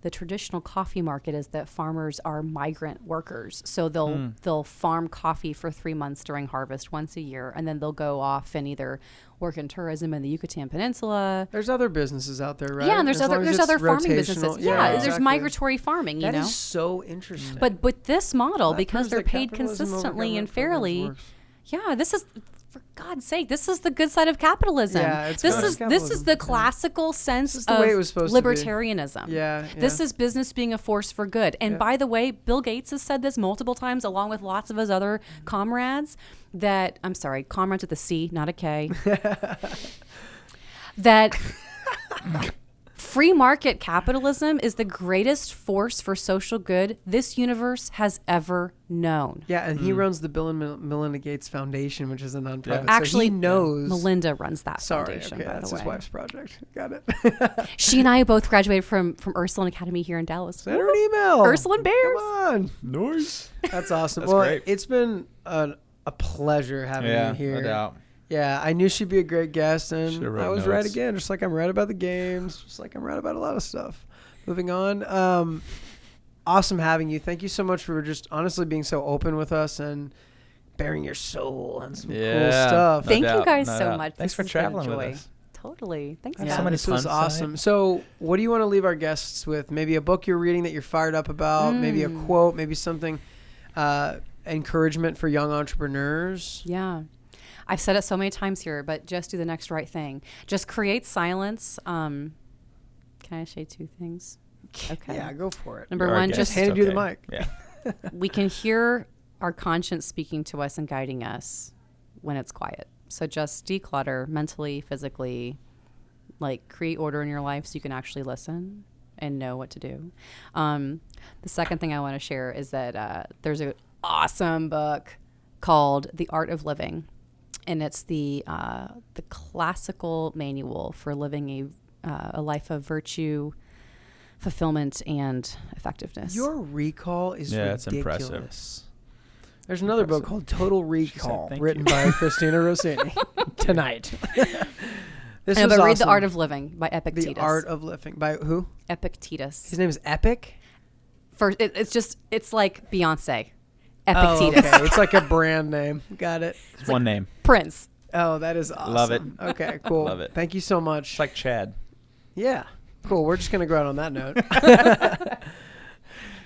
The traditional coffee market is that farmers are migrant workers. So they'll farm coffee for 3 months during harvest once a year, and then they'll go off and either work in tourism in the Yucatan Peninsula. There's other businesses out there, right? Yeah, and there's other farming businesses. Yeah, exactly. There's migratory farming, That is so interesting. But with this model, because they're paid consistently and fairly, this is for God's sake, this is the good side of capitalism. Yeah, it's this good is capitalism. the classical sense is the of way it was supposed to be. libertarianism. Yeah, This yeah. is business being a force for good. And Yeah. by the way, Bill Gates has said this multiple times, along with lots of his other comrades. Comrades with a C, not a K. That free market capitalism is the greatest force for social good this universe has ever known. Yeah, and he runs the Bill and Melinda Gates Foundation, which is a nonprofit. Yeah. So Actually, he knows. Melinda runs that Sorry, foundation, okay, by that's the his way. wife's project. Got it. She and I both graduated from Ursuline Academy here in Dallas. Send her an email. Ursuline Bears. Come on. Noise. That's awesome. That's well, great. it's been a pleasure having Yeah, you here. no doubt. Yeah, I knew she'd be a great guest, and Should've wrote I was right notes. again, just like I'm right about the games, just like I'm right about a lot of stuff. Moving on. Awesome having you. Thank you so much for just honestly being so open with us and bearing your soul and some cool stuff. Thank you doubt, guys no so doubt. much. Thanks This for has been a traveling with joy. us. Totally. Thanks, Yeah, guys. so many This was fun awesome. So, what do you want to leave our guests with? Maybe a book you're reading that you're fired up about, maybe a quote, maybe something encouragement for young entrepreneurs. Yeah. I've said it so many times here, but just do the next right thing. Just create silence. Can I say two things? Okay. Yeah, go for it. Number You're our one, guest. just Just handed you the mic. Yeah. we can hear our conscience speaking to us and guiding us when it's quiet. So just declutter mentally, physically, like create order in your life so you can actually listen and know what to do. The second thing I want to share is that there's an awesome book called The Art of Living. And it's the classical manual for living a life of virtue, fulfillment, and effectiveness. Your recall is Yeah, it's ridiculous. impressive. There's another book Impressive. called Total Recall, thank written you. by Christina Rossini tonight. This And was but read The awesome. Art of Living by Epictetus. The Art of Living by who? Epictetus. His name is Epic. First, it's like Beyonce. Oh, Epictetus. okay. It's like a brand name. Got it. It's one name. Prince. Oh, that is awesome. Love it. Okay, cool. Love it. Thank you so much. It's like Chad. Yeah. Cool. We're just going to go out on that note.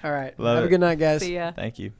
All right. Love Have it. a good night, guys. See ya. Thank you.